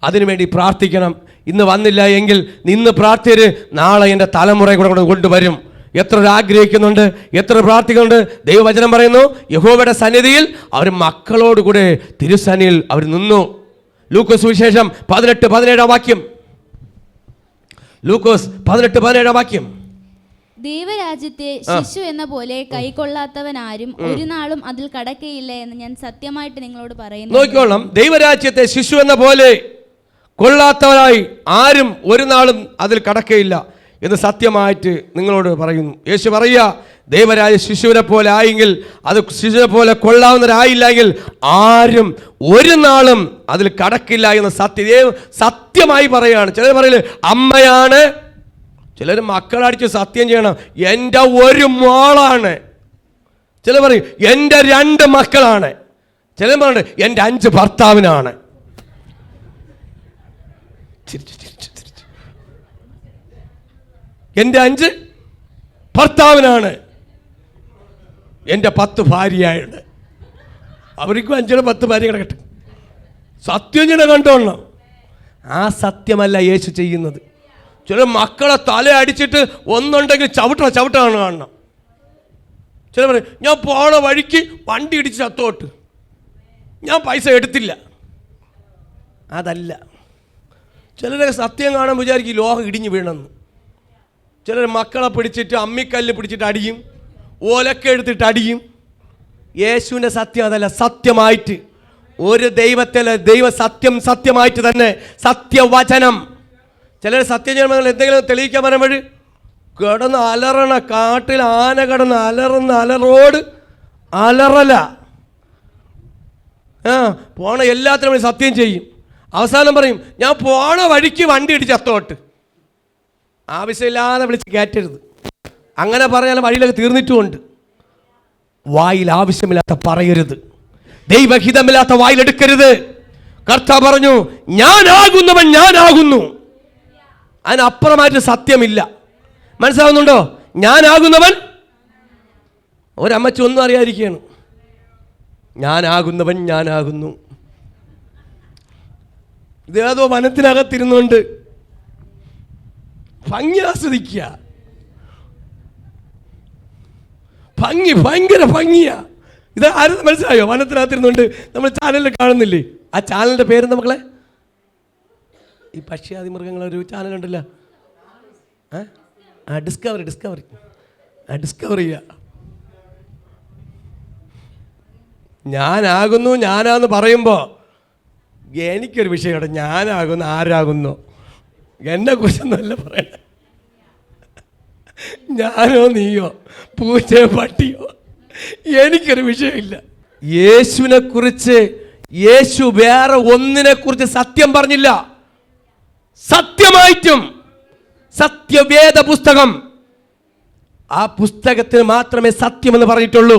അതിനുവേണ്ടി പ്രാർത്ഥിക്കണം. ഇന്ന് വന്നില്ല എങ്കിൽ നിന്ന് പ്രാർത്ഥിര്, നാളെ എൻ്റെ തലമുറയെ കൂടെ കൊണ്ടുവരും. എത്ര ആഗ്രഹിക്കുന്നുണ്ട്, എത്ര പ്രാർത്ഥിക്കുന്നുണ്ട്. ദൈവവചനം പറയുന്നു, യഹോവയുടെ സന്നിധിയിൽ അവർ മക്കളോട് കൂടെ തിരുസന്നിധിയിൽ അവർ നിന്നു. ലൂക്കോസ് സുവിശേഷം 18:17 വാക്യം. ലൂക്കോസ് 18:17 വാക്യം. ദൈവരാജ്യത്തെ ശിശു എന്ന പോലെ കൈക്കൊള്ളാത്തവൻ ആരും ഒരു നാളും അതിൽ കടക്കയില്ല എന്ന് ഞാൻ സത്യമായിട്ട് നിങ്ങളോട് പറയുന്നു. നോക്കിക്കോളാം, ദൈവരാജ്യത്തെ ശിശു എന്ന പോലെ കൊള്ളാത്തവരായി ആരും ഒരു നാളും അതിൽ കടക്കയില്ല എന്ന് സത്യമായിട്ട് നിങ്ങളോട് പറയുന്നു. യേശു പറയുക, ദൈവരാജ്യ ശിശുവിനെ പോലെ ആയെങ്കിൽ, അത് ശിശുവിനെ പോലെ കൊള്ളാവുന്നവരായില്ലെങ്കിൽ ആരും ഒരു നാളും അതിൽ കടക്കില്ല എന്ന് സത്യമായി പറയുകയാണ്. ചിലർ പറയില്ലേ അമ്മയാണ്, ചിലർ മക്കളടിച്ച് സത്യം ചെയ്യണം എൻ്റെ ഒരു മോളാണ്, ചിലർ പറയും എൻ്റെ 2 മക്കളാണ്, ചിലർ പറയുന്നത് എൻ്റെ 5 ഭർത്താവിനാണ്. എൻ്റെ 5 ഭർത്താവിനാണ്, എൻ്റെ 10 ഭാര്യയാണ്. അവർക്കും 5 10 ഭാര്യ കിടക്കട്ടെ. സത്യം ചെയ്യണം, കണ്ടോളണം. ആ സത്യമല്ല യേശു ചെയ്യുന്നത്. ചില മക്കളെ തല അടിച്ചിട്ട് ഒന്നുണ്ടെങ്കിൽ ചവിട്ടാണ് കാണണം. ചില പറയും ഞാൻ പോണ വഴിക്ക് വണ്ടി ഇടിച്ച് ചത്തോട്ട്, ഞാൻ പൈസ എടുത്തില്ല. അതല്ല. ചിലരൊക്കെ സത്യം കാണാൻ വിചാരിക്കും ലോകം ഇടിഞ്ഞു വീണെന്ന്. ചിലർ മക്കളെ പിടിച്ചിട്ട് അമ്മിക്കല്ല് പിടിച്ചിട്ട് അടിയും, ഓലക്ക എടുത്തിട്ട് അടിയും. യേശുവിൻ്റെ സത്യം അതല്ല. സത്യമായിട്ട് ഒരു ദൈവ സത്യമായിട്ട് തന്നെ സത്യവചനം. ചിലർ സത്യജനങ്ങൾ എന്തെങ്കിലും തെളിയിക്കാൻ പറയുമ്പോൾ കിടന്ന് അലറണ, കാട്ടിൽ ആന കിടന്ന് അലറുന്ന അലറോട് അലറല. പോണ എല്ലാത്തിനും വേണ്ടി സത്യം ചെയ്യും. അവസാനം പറയും ഞാൻ പോണ വഴിക്ക് വണ്ടി ഇടിച്ച് ചത്തോട്ട്. ആവശ്യമില്ലാതെ വിളിച്ച് കയറ്റരുത്. അങ്ങനെ പറഞ്ഞാൽ വഴിയിലൊക്കെ തീർന്നിട്ടുമുണ്ട്. വായിൽ ആവശ്യമില്ലാത്ത പറയരുത്. ദൈവഹിതമില്ലാത്ത വായിലെടുക്കരുത്. കർത്താവ് പറഞ്ഞു ഞാനാകുന്നവൻ ഞാനാകുന്നു. അതിനപ്പുറമായിട്ട് സത്യമില്ല. മനസ്സിലാവുന്നുണ്ടോ? ഞാനാകുന്നവൻ. ഒരമ്മച്ചി ഒന്നും അറിയാതിരിക്കുകയാണ്. ഞാനാകുന്നവൻ ഞാനാകുന്നു. ഇതേതോ വനത്തിനകത്തിരുന്നുകൊണ്ട് ഭംഗി ആസ്വദിക്കുക. ഭയങ്കര ഭംഗിയാ. ഇത് ആരും മനസ്സിലായോ? വനത്തിനകത്തിരുന്നുകൊണ്ട് നമ്മൾ ചാനലിൽ കാണുന്നില്ലേ? ആ ചാനലിൻ്റെ പേരെന്താ മക്കളെ? ഈ പക്ഷിയാദി മൃഗങ്ങളൊരു ചാനലുണ്ടല്ലോ, ഡിസ്കവറി ചെയ്യുക. ഞാനാകുന്നു ഞാനാന്ന് പറയുമ്പോൾ എനിക്കൊരു വിഷയമുണ്ട്. ഞാനാകുന്നു ആരാകുന്നു? എന്നെ കുറിച്ചൊന്നുമല്ല പറയണ. ഞാനോ നീയോ പൂച്ചയോ പട്ടിയോ എനിക്കൊരു വിഷയമില്ല. യേശുവിനെ കുറിച്ച് യേശു വേറെ ഒന്നിനെ കുറിച്ച് സത്യം പറഞ്ഞില്ല. സത്യമായിട്ടും സത്യവേദ പുസ്തകം, ആ പുസ്തകത്തിന് മാത്രമേ സത്യമെന്ന് പറഞ്ഞിട്ടുള്ളൂ.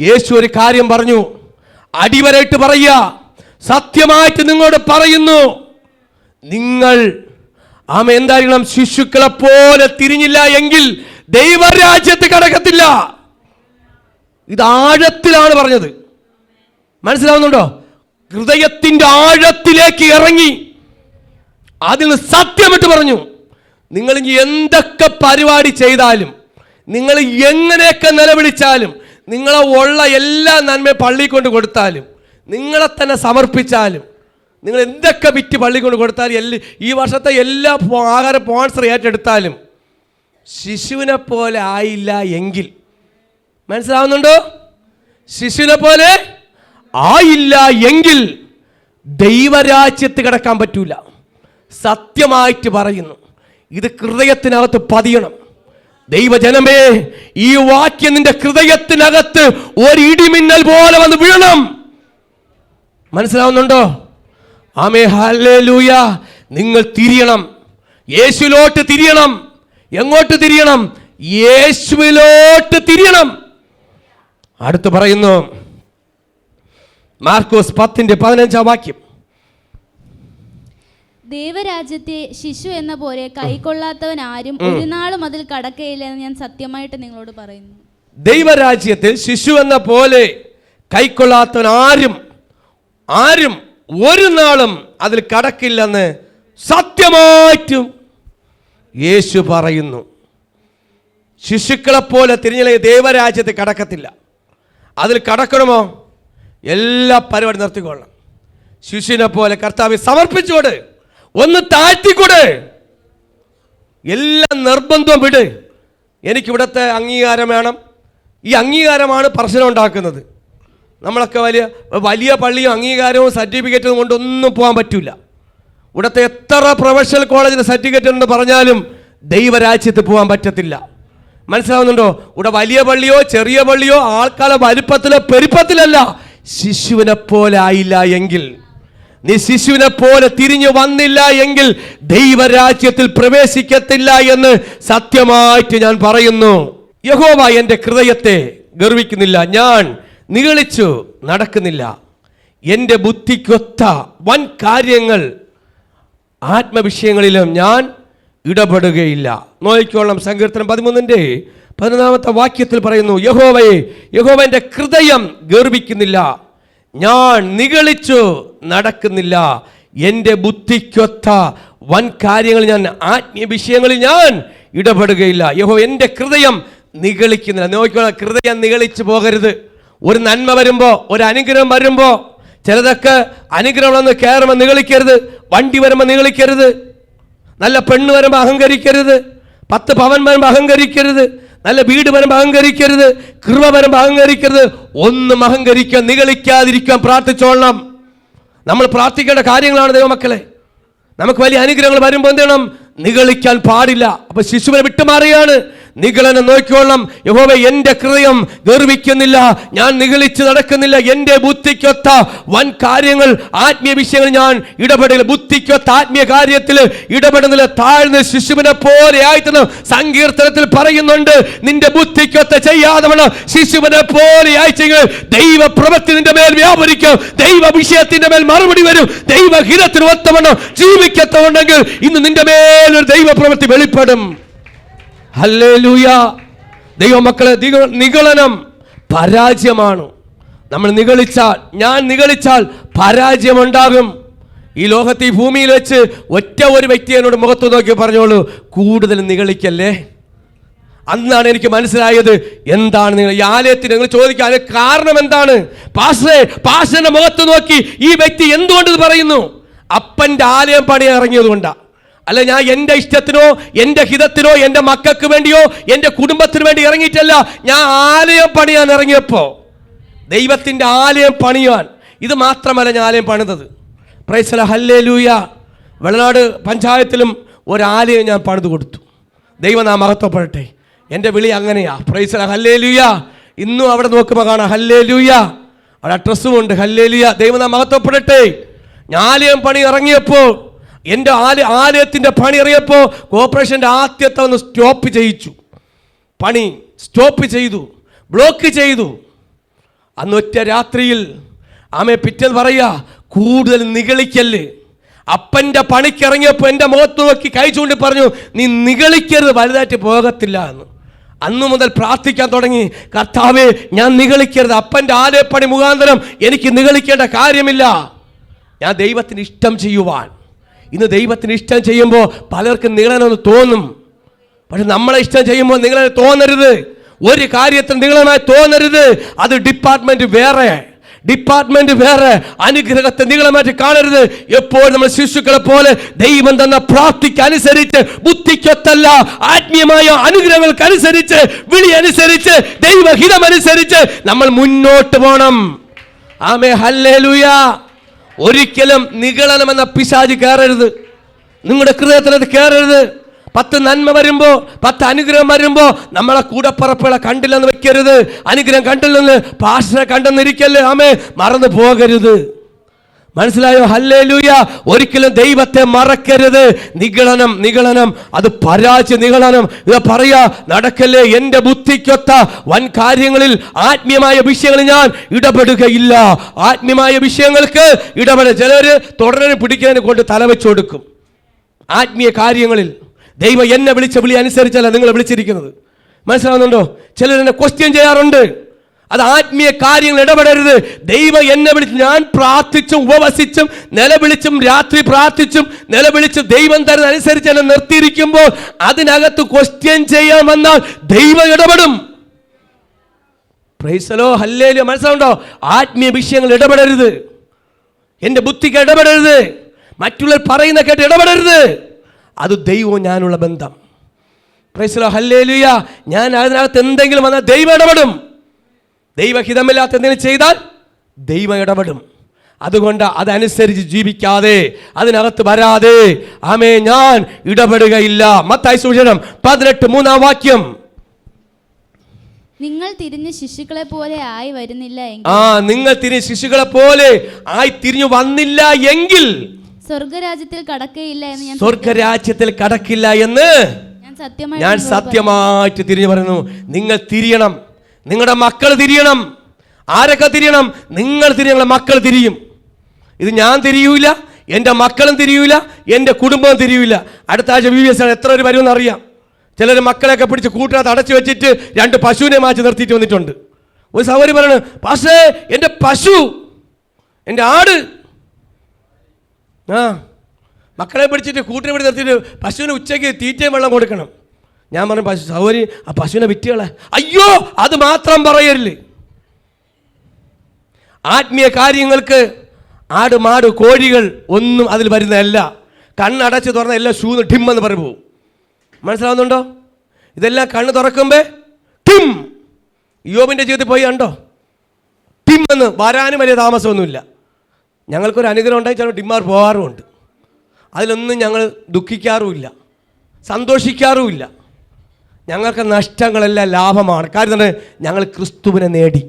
യേശു ഒരു കാര്യം പറഞ്ഞു, അടിവരായിട്ട് പറയുക, സത്യമായിട്ട് നിങ്ങളോട് പറയുന്നു, നിങ്ങൾ എന്തായിരിക്കണം? ശിശുക്കളെ പോലെ തിരിഞ്ഞില്ല എങ്കിൽ ദൈവരാജ്യത്ത് കടക്കത്തില്ല. ഇത് ആഴത്തിലാണ് പറഞ്ഞത്. മനസ്സിലാവുന്നുണ്ടോ? ഹൃദയത്തിന്റെ ആഴത്തിലേക്ക് ഇറങ്ങി അതിൽ സത്യമിട്ട് പറഞ്ഞു. നിങ്ങൾ എന്തൊക്കെ പരിപാടി ചെയ്താലും, നിങ്ങൾ എങ്ങനെയൊക്കെ നിലവിളിച്ചാലും, നിങ്ങളെ ഉള്ള എല്ലാ നന്മ പള്ളി കൊണ്ട് കൊടുത്താലും, നിങ്ങളെ തന്നെ സമർപ്പിച്ചാലും, നിങ്ങൾ എന്തൊക്കെ വിറ്റ് പള്ളി കൊണ്ട് കൊടുത്താലും, ഈ വർഷത്തെ എല്ലാ ആഹാര സ്പോൺസർ ഏറ്റെടുത്താലും ശിശുവിനെ പോലെ ആയില്ല എങ്കിൽ, മനസ്സിലാവുന്നുണ്ടോ? ശിശുവിനെ പോലെ ആയില്ല എങ്കിൽ ദൈവരാജ്യത്ത് കിടക്കാൻ പറ്റൂല. സത്യമായിട്ട് പറയുന്നു. ഇത് ഹൃദയത്തിനകത്ത് പതിയണം. ദൈവജനമേ, ഈ വാക്യം നിന്റെ ഹൃദയത്തിനകത്ത് ഒരു ഇടിമിന്നൽ പോലെ വന്ന് വീഴണം. മനസ്സിലാവുന്നുണ്ടോ? ആമേ, ഹല്ലേലൂയ. നിങ്ങൾ തിരിയണം, യേശുവിലോട്ട് തിരിയണം. എങ്ങോട്ട് തിരിയണം? യേശുവിലോട്ട് തിരിയണം. അടുത്ത് പറയുന്നു മാർക്കോസ് 10:15 വാക്യം. ദൈവരാജ്യത്തെ ശിശു എന്ന പോലെ കൈക്കൊള്ളാത്തവൻ ആരും ഒരു നാളും അതിൽ കടക്കയില്ല എന്ന് ഞാൻ സത്യമായിട്ട് നിങ്ങളോട് പറയുന്നു. ദൈവരാജ്യത്തിൽ ശിശു എന്ന പോലെ കൈക്കൊള്ളാത്തവൻ ആരും ഒരു നാളും അതിൽ കടക്കില്ലെന്ന് സത്യമായിട്ടും യേശു പറയുന്നു. ശിശുക്കളെ പോലെ തിരിഞ്ഞില്ലെങ്കിൽ ദൈവരാജ്യത്തിൽ കടക്കത്തില്ല. അതിൽ കടക്കണമോ? എല്ലാ പരിപാടി നിർത്തിക്കൊള്ളണം. ശിശുവിനെ പോലെ കർത്താവെ സമർപ്പിച്ചോട്, ഒന്ന് താഴ്ത്തിക്കൂടെ, എല്ലാം നിർബന്ധം വിട്. എനിക്കിവിടുത്തെ അംഗീകാരം വേണം. ഈ അംഗീകാരമാണ് പ്രശ്നം ഉണ്ടാക്കുന്നത്. നമ്മളൊക്കെ വലിയ പള്ളിയും അംഗീകാരവും സർട്ടിഫിക്കറ്റും കൊണ്ടൊന്നും പോകാൻ പറ്റില്ല. ഇവിടുത്തെ എത്ര പ്രൊഫഷണൽ കോളേജിന് സർട്ടിഫിക്കറ്റ് എന്ന് പറഞ്ഞാലും ദൈവരാജ്യത്ത് പോകാൻ പറ്റത്തില്ല. മനസ്സിലാവുന്നുണ്ടോ? ഇവിടെ വലിയ പള്ളിയോ ചെറിയ പള്ളിയോ ആൾക്കാരെ വലുപ്പത്തിലോ പെരുപ്പത്തിലല്ല. ശിശുവിനെ പോലെ ആയില്ല എങ്കിൽ, നീ ശിശുവിനെ പോലെ തിരിഞ്ഞു വന്നില്ല എങ്കിൽ ദൈവരാജ്യത്തിൽ പ്രവേശിക്കത്തില്ല എന്ന് സത്യമായിട്ട് ഞാൻ പറയുന്നു. യഹോവ എൻ്റെ ഹൃദയത്തെ ഗർവിക്കുന്നില്ല, ഞാൻ നിഗളിച്ചു നടക്കുന്നില്ല. എൻ്റെ ബുദ്ധിക്കൊത്ത വൻ കാര്യങ്ങൾ ആത്മവിഷയങ്ങളിലും ഞാൻ ഇടപെടുകയില്ല. നോക്കിക്കോളാം, സങ്കീർത്തനം 13:11 വാക്യത്തിൽ പറയുന്നു, യഹോവ എൻ്റെ ഹൃദയം ഗർവിക്കുന്നില്ല, ഞാൻ നിഗളിച്ചു നടക്കുന്നില്ല. എൻ്റെ ബുദ്ധിക്കൊത്ത വൻ കാര്യങ്ങൾ ഞാൻ ആത്മീയ വിഷയങ്ങളിൽ ഞാൻ ഇടപെടുകയില്ല. യഹോവ എൻ്റെ ഹൃദയം നിഗളിക്കുന്നില്ല. നോക്കിക്കോളാം, ഹൃദയം നിഗളിച്ചു പോകരുത്. ഒരു നന്മ വരുമ്പോൾ, ഒരു അനുഗ്രഹം വരുമ്പോൾ, ചിലതൊക്കെ അനുഗ്രഹം വന്ന് കയറുമ്പോൾ നിഗളിക്കരുത്. വണ്ടി വരുമ്പോൾ നിഗളിക്കരുത്. നല്ല പെണ്ണ് വരുമ്പോൾ അഹങ്കരിക്കരുത്. 10 പവൻ വരുമ്പോൾ അഹങ്കരിക്കരുത്. നല്ല വീട് വരുമ്പോൾ അഹങ്കരിക്കരുത്. കൃപ വരുമ്പോൾ അഹങ്കരിക്കരുത്. ഒന്നും അഹങ്കരിക്കാൻ, നിഗളിക്കാതിരിക്കാൻ പ്രാർത്ഥിച്ചോളണം. നമ്മൾ പ്രാർത്ഥിക്കേണ്ട കാര്യങ്ങളാണ് ദൈവമക്കളെ. നമുക്ക് വലിയ അനുഗ്രഹങ്ങൾ വരുമ്പോൾ എന്ത് ചെയ്യണം? നിഗളിക്കാൻ പാടില്ല. അപ്പൊ ശിശുവിനെ വിട്ടുമാറിയാണ്. നിഗളനെ നോക്കിക്കോളണം. യഹോവേ, എൻ്റെ ഹൃദയം ഗർവിക്കുന്നില്ല, ഞാൻ നിഗളിച്ച് നടക്കുന്നില്ല. എൻ്റെ ബുദ്ധിക്കൊത്ത വൻ കാര്യങ്ങൾ, ആത്മീയ വിഷയങ്ങൾ ഞാൻ ഇടപെടില്ല. ബുദ്ധിക്കൊത്ത ആത്മീയ കാര്യത്തിൽ ഇടപെടുന്നില്ല. താഴ്ന്ന ശിശുവിനെ പോലെ ആയിട്ടെന്ന് സങ്കീർത്തനത്തിൽ പറയുന്നുണ്ട്. നിന്റെ ബുദ്ധിക്കൊത്ത ചെയ്യാതെ ശിശുവിനെ പോലെ ആയിച്ചെങ്കിൽ ദൈവ പ്രവൃത്തി നിന്റെ മേൽ വ്യാപരിക്കും. ദൈവ വിഷയത്തിന്റെ മേൽ മറുപടി വരും. ദൈവഹിതത്തിന് ഒത്തവണ്ണം ജീവിക്കത്തുണ്ടെങ്കിൽ ഇന്ന് നിന്റെ മേലൊരു ദൈവ പ്രവൃത്തി വെളിപ്പെടും. ഹല്ലേലൂയ. ദൈവമക്കളെ, നിഗളനം പരാജയമാണ്. നമ്മൾ നിഗളിച്ചാൽ, ഞാൻ നിഗളിച്ചാൽ പരാജയമുണ്ടാകും. ഈ ലോകത്ത്, ഈ ഭൂമിയിൽ വെച്ച് ഒറ്റ ഒരു വ്യക്തി എന്നോട് മുഖത്ത് നോക്കി പറഞ്ഞോളൂ, കൂടുതൽ നിഗളിക്കല്ലേ. അന്നാണ് എനിക്ക് മനസ്സിലായത് എന്താണ് നിങ്ങൾ ഈ ആലയത്തിന് നിങ്ങൾ ചോദിക്കാൻ കാരണം എന്താണ്. പാസ്റ്ററിന്റെ മുഖത്ത് നോക്കി ഈ വ്യക്തി എന്തുകൊണ്ട് ഇത് പറയുന്നു? അപ്പൻ്റെ ആലയം പണിയാൻ ഇറങ്ങിയത് കൊണ്ടാണ്. അല്ല, ഞാൻ എൻ്റെ ഇഷ്ടത്തിനോ എൻ്റെ ഹിതത്തിനോ എൻ്റെ മക്കൾക്ക് വേണ്ടിയോ എൻ്റെ കുടുംബത്തിന് വേണ്ടി ഇറങ്ങിയിട്ടല്ല. ഞാൻ ആലയം പണിയാൻ ഇറങ്ങിയപ്പോൾ, ദൈവത്തിൻ്റെ ആലയം പണിയാൻ. ഇത് മാത്രമല്ല ഞാൻ ആലയം പണിതത്. Price the lord, hallelujah. Vellanad പഞ്ചായത്തിലും ഒരാലയം ഞാൻ പണിത് കൊടുത്തു. ദൈവനാമം മഹത്വപ്പെടട്ടെ. എൻ്റെ വിളി അങ്ങനെയാ. Price the lord, hallelujah. ഇന്നും അവിടെ നോക്കുമ്പോൾ കാണാം, ഹല്ലേലൂയ. അവിടെ അഡ്രസ്സും ഉണ്ട്, ഹല്ലേലൂയ. ദൈവനാമം മഹത്വപ്പെടട്ടെ. ഞാൻ ആലയം പണി ഇറങ്ങിയപ്പോൾ, എൻ്റെ ആലയത്തിൻ്റെ പണി ഇറങ്ങിയപ്പോൾ കോർപ്പറേഷൻ്റെ ആദ്യത്തെ ഒന്ന് സ്റ്റോപ്പ് ചെയ്യിച്ചു. പണി സ്റ്റോപ്പ് ചെയ്തു, ബ്ലോക്ക് ചെയ്തു. അന്ന് ഒറ്റ രാത്രിയിൽ പിറ്റേന്ന് പറയുക, കൂടുതൽ നിഗളിക്കല്ല്. അപ്പൻ്റെ പണിക്കിറങ്ങിയപ്പോൾ എൻ്റെ മുഖത്ത് നോക്കി കൈ ചൂണ്ടി പറഞ്ഞു, നീ നിഗളിക്കരുത്, വലുതായിട്ട് പോകത്തില്ല എന്ന്. അന്നു മുതൽ പ്രാർത്ഥിക്കാൻ തുടങ്ങി, കർത്താവേ, ഞാൻ നിഗളിക്കരുത്. അപ്പൻ്റെ ആലയപ്പണി മുഖാന്തരം എനിക്ക് നിഗളിക്കേണ്ട കാര്യമില്ല. ഞാൻ ദൈവത്തിന് ഇഷ്ടം ചെയ്യുവാൻ. ഇന്ന് ദൈവത്തിന് ഇഷ്ടം ചെയ്യുമ്പോൾ പലർക്കും നിങ്ങളെന്ന് തോന്നും. പക്ഷെ നമ്മളെ ഇഷ്ടം ചെയ്യുമ്പോൾ നിങ്ങളെ തോന്നരുത്. ഒരു കാര്യത്തിൽ നിങ്ങളുമായി തോന്നരുത്. അത് ഡിപ്പാർട്ട്മെന്റ് വേറെ, അനുഗ്രഹത്തെ നിങ്ങളുമായിട്ട് കാണരുത്. എപ്പോഴും നമ്മൾ ശിശുക്കളെ പോലെ ദൈവം തന്ന പ്രാർത്ഥിക്ക് അനുസരിച്ച്, ബുദ്ധിക്കൊത്തല്ല, ആത്മീയമായ അനുഗ്രഹങ്ങൾക്ക് അനുസരിച്ച്, വിളി അനുസരിച്ച്, ദൈവഹിതം അനുസരിച്ച് നമ്മൾ മുന്നോട്ട് പോകണം. ആമേൻ, ഹല്ലേലൂയ. ഒരിക്കലും നിഗളനം എന്ന പിശാച് കയറരുത്. നിങ്ങളുടെ ഹൃദയത്തിനത് കയറരുത്. 10 നന്മ വരുമ്പോൾ, 10 അനുഗ്രഹം വരുമ്പോൾ നമ്മളെ കൂടപ്പറപ്പുകളെ കണ്ടില്ലെന്ന് വെക്കരുത്. അനുഗ്രഹം കണ്ടില്ലെന്ന് പാസ്റ്ററെ കണ്ടെന്നിരിക്കല്ലേ. ആമേ, മറന്നു പോകരുത്. മനസ്സിലായോ? ഹല്ലേലൂയ. ഒരിക്കലും ദൈവത്തെ മറക്കരുത്. നിഗളനം അത് പരാജയ നിഗളനം. ഇത് പറയാ, നടക്കല്ലേ. എൻ്റെ ബുദ്ധിക്കൊത്ത വൻ കാര്യങ്ങളിൽ, ആത്മീയമായ വിഷയങ്ങളിൽ ഞാൻ ഇടപെടുകയില്ല. ആത്മീയമായ വിഷയങ്ങൾക്ക് ഇടപെടുക. ചിലർ തുടരെ പിടിക്കുന്നതിനെ കൊണ്ട് തലവെച്ച് കൊടുക്കും. ആത്മീയ കാര്യങ്ങളിൽ ദൈവം എന്നെ വിളിച്ച വിളി അനുസരിച്ചല്ല നിങ്ങളെ വിളിച്ചിരിക്കുന്നത്. മനസ്സിലാവുന്നുണ്ടോ? ചിലരെന്നെ ക്വസ്റ്റ്യൻ ചെയ്യാറുണ്ട്. അത് ആത്മീയ കാര്യങ്ങൾ ഇടപെടരുത്. ദൈവം എന്നെ വിളിച്ച്, ഞാൻ പ്രാർത്ഥിച്ചും ഉപവസിച്ചും നിലവിളിച്ചും രാത്രി പ്രാർത്ഥിച്ചും നിലവിളിച്ചും ദൈവം തരുന്ന അനുസരിച്ച് എന്നെ നിർത്തിയിരിക്കുമ്പോൾ അതിനകത്ത് ക്വസ്റ്റ്യൻ ചെയ്യാൻ വന്നാൽ ദൈവം ഇടപെടും. Praise the lord, hallelujah. മനസ്സിലാവുണ്ടോ? ആത്മീയ വിഷയങ്ങൾ ഇടപെടരുത്. എൻ്റെ ബുദ്ധിക്ക് ഇടപെടരുത്. മറ്റുള്ളവർ പറയുന്ന കേട്ട് ഇടപെടരുത്. അത് ദൈവവും ഞാനുള്ള ബന്ധം. Price the lord, hallelujah. ഞാൻ അതിനകത്ത് എന്തെങ്കിലും വന്നാൽ ദൈവം ഇടപെടും. ദൈവഹിതമില്ലാത്ത എന്തെങ്കിലും ചെയ്താൽ ദൈവം ഇടപെടും. അതുകൊണ്ട് അതനുസരിച്ച് ജീവിക്കാതെ, അതിനകത്ത് വരാതെ, ആമേ, ഞാൻ ഇടപെടുകയില്ല. മത്തായി സുവിശേഷം 18:3 വാക്യം. നിങ്ങൾ തിരിഞ്ഞ് ശിശുക്കളെ പോലെ ആയി വരുന്നില്ല എങ്കിൽ, നിങ്ങൾ തിരിഞ്ഞ് ശിശുക്കളെ പോലെ ആയി തിരിഞ്ഞു വന്നില്ല എങ്കിൽ സ്വർഗരാജ്യത്തിൽ കടക്കയില്ല എന്ന് ഞാൻ സത്യമായിട്ട് തിരിഞ്ഞു പറയുന്നു. നിങ്ങൾ തിരിയണം. നിങ്ങളുടെ മക്കൾ തിരിയണം. ആരൊക്കെ തിരിയണം? നിങ്ങൾ തിരിയണം, മക്കൾ തിരിയും. ഇത് ഞാൻ തിരിയൂല, എൻ്റെ മക്കളും തിരിയൂല, എൻ്റെ കുടുംബവും തിരിയൂല. അടുത്ത ആഴ്ച VBS ആണ്. എത്ര പേര് വരുമെന്ന് അറിയാം. ചിലർ മക്കളെയൊക്കെ പിടിച്ച് കൂട്ടിനകത്ത് അടച്ചു വെച്ചിട്ട് 2 പശുവിനെ മാറ്റി നിർത്തിയിട്ട് വന്നിട്ടുണ്ട്. ഒരു സഹോദരി പറയണു, പാസ്റ്റേ, എൻ്റെ പശു, എൻ്റെ ആട്. മക്കളെ പിടിച്ചിട്ട് കൂട്ടിനെ പിടിച്ച് നിർത്തിയിട്ട് പശുവിന് ഉച്ചയ്ക്ക് തീറ്റയും വെള്ളം കൊടുക്കണം. ഞാൻ പറഞ്ഞു, സൗകര്യം ആ പശുവിനെ വിറ്റുകളെ. അയ്യോ, അത് മാത്രം പറയരുത്. ആത്മീയ കാര്യങ്ങൾക്ക് ആട്, മാട്, കോഴികൾ ഒന്നും അതിൽ വരുന്നതല്ല. കണ്ണടച്ച് തുറന്ന എല്ലാം ഷൂന്ന് ടിമ്മെന്ന് പറഞ്ഞു പോകും. മനസ്സിലാവുന്നുണ്ടോ? ഇതെല്ലാം കണ്ണ് തുറക്കുമ്പേ ടിം. യോബിൻ്റെ ജീവിതത്തിൽ പോയി കണ്ടോ? ടിമ്മെന്ന് വരാനും വലിയ താമസമൊന്നുമില്ല. ഞങ്ങൾക്കൊരു അനുഗ്രഹം ഉണ്ടായി ചിലപ്പോൾ ടിമ്മാർ പോകാറുമുണ്ട്. അതിലൊന്നും ഞങ്ങൾ ദുഃഖിക്കാറുമില്ല, സന്തോഷിക്കാറുമില്ല. ഞങ്ങൾക്ക് നഷ്ടങ്ങളെല്ലാം ലാഭമാണ്. കാരണം ഞങ്ങൾ ക്രിസ്തുവിനെ നേടി.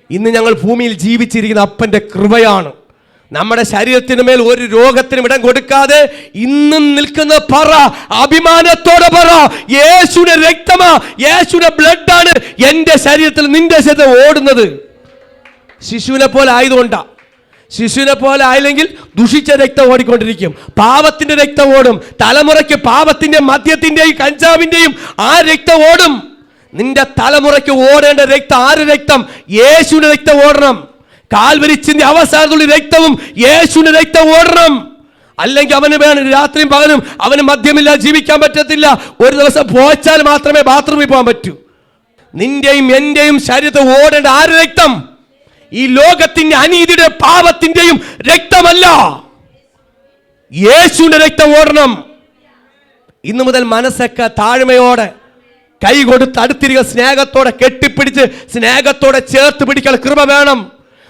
ഇന്ന് ഞങ്ങൾ ഭൂമിയിൽ ജീവിച്ചിരിക്കുന്ന അപ്പൻ്റെ കൃപയാണ്. നമ്മുടെ ശരീരത്തിന് മേൽ ഒരു രോഗത്തിനും ഇടം കൊടുക്കാതെ ഇന്നും നിൽക്കുന്ന പറ, അഭിമാനത്തോടെ പറ, യേശുവിന്റെ രക്തമാ, യേശുവിന്റെ ബ്ലഡാണ് എൻ്റെ ശരീരത്തിൽ, നിന്റെ ശരീരത്തിൽ ഓടുന്നത്. ശിശുവിനെ പോലെ ആയതുകൊണ്ടാ. ശിശുവിനെ പോലെ ആയില്ലെങ്കിൽ ദുഷിച്ച രക്തം ഓടിക്കൊണ്ടിരിക്കും, പാപത്തിന്റെ രക്തം ഓടും. തലമുറയ്ക്ക് പാപത്തിന്റെ, മദ്യത്തിന്റെയും കഞ്ചാവിന്റെയും ആ രക്തം ഓടും. നിന്റെ തലമുറയ്ക്ക് ഓടേണ്ട രക്തം ആര് രക്തം? യേശുവിന്റെ രക്തം ഓടണം. കാൽവരിച്ചിന്റെ അവസാനത്തുള്ള രക്തവും യേശുവിന്റെ രക്തം ഓടണം. അല്ലെങ്കിൽ അവന് വേണം രാത്രിയും പകലും അവന് മദ്യമില്ലാതെ ജീവിക്കാൻ പറ്റത്തില്ല. ഒരു ദിവസം പോച്ചാൽ മാത്രമേ ബാത്റൂമിൽ പോകാൻ പറ്റൂ. നിന്റെയും എന്റെയും ശരീരത്തിൽ ഓടേണ്ട ആര് രക്തം? ഈ ലോകത്തിന്റെ അനീതിയുടെ പാപത്തിന്റെയും രക്തമല്ല, യേശുവിന്റെ രക്തം ഓടണം. ഇന്നു മുതൽ മനസ്സൊക്കെ താഴ്മയോടെ കൈ കൊടുത്ത് അടുത്തിരിക്കുക, സ്നേഹത്തോടെ കെട്ടിപ്പിടിച്ച് സ്നേഹത്തോടെ ചേർത്ത് പിടിക്കാൻ കൃപ വേണം.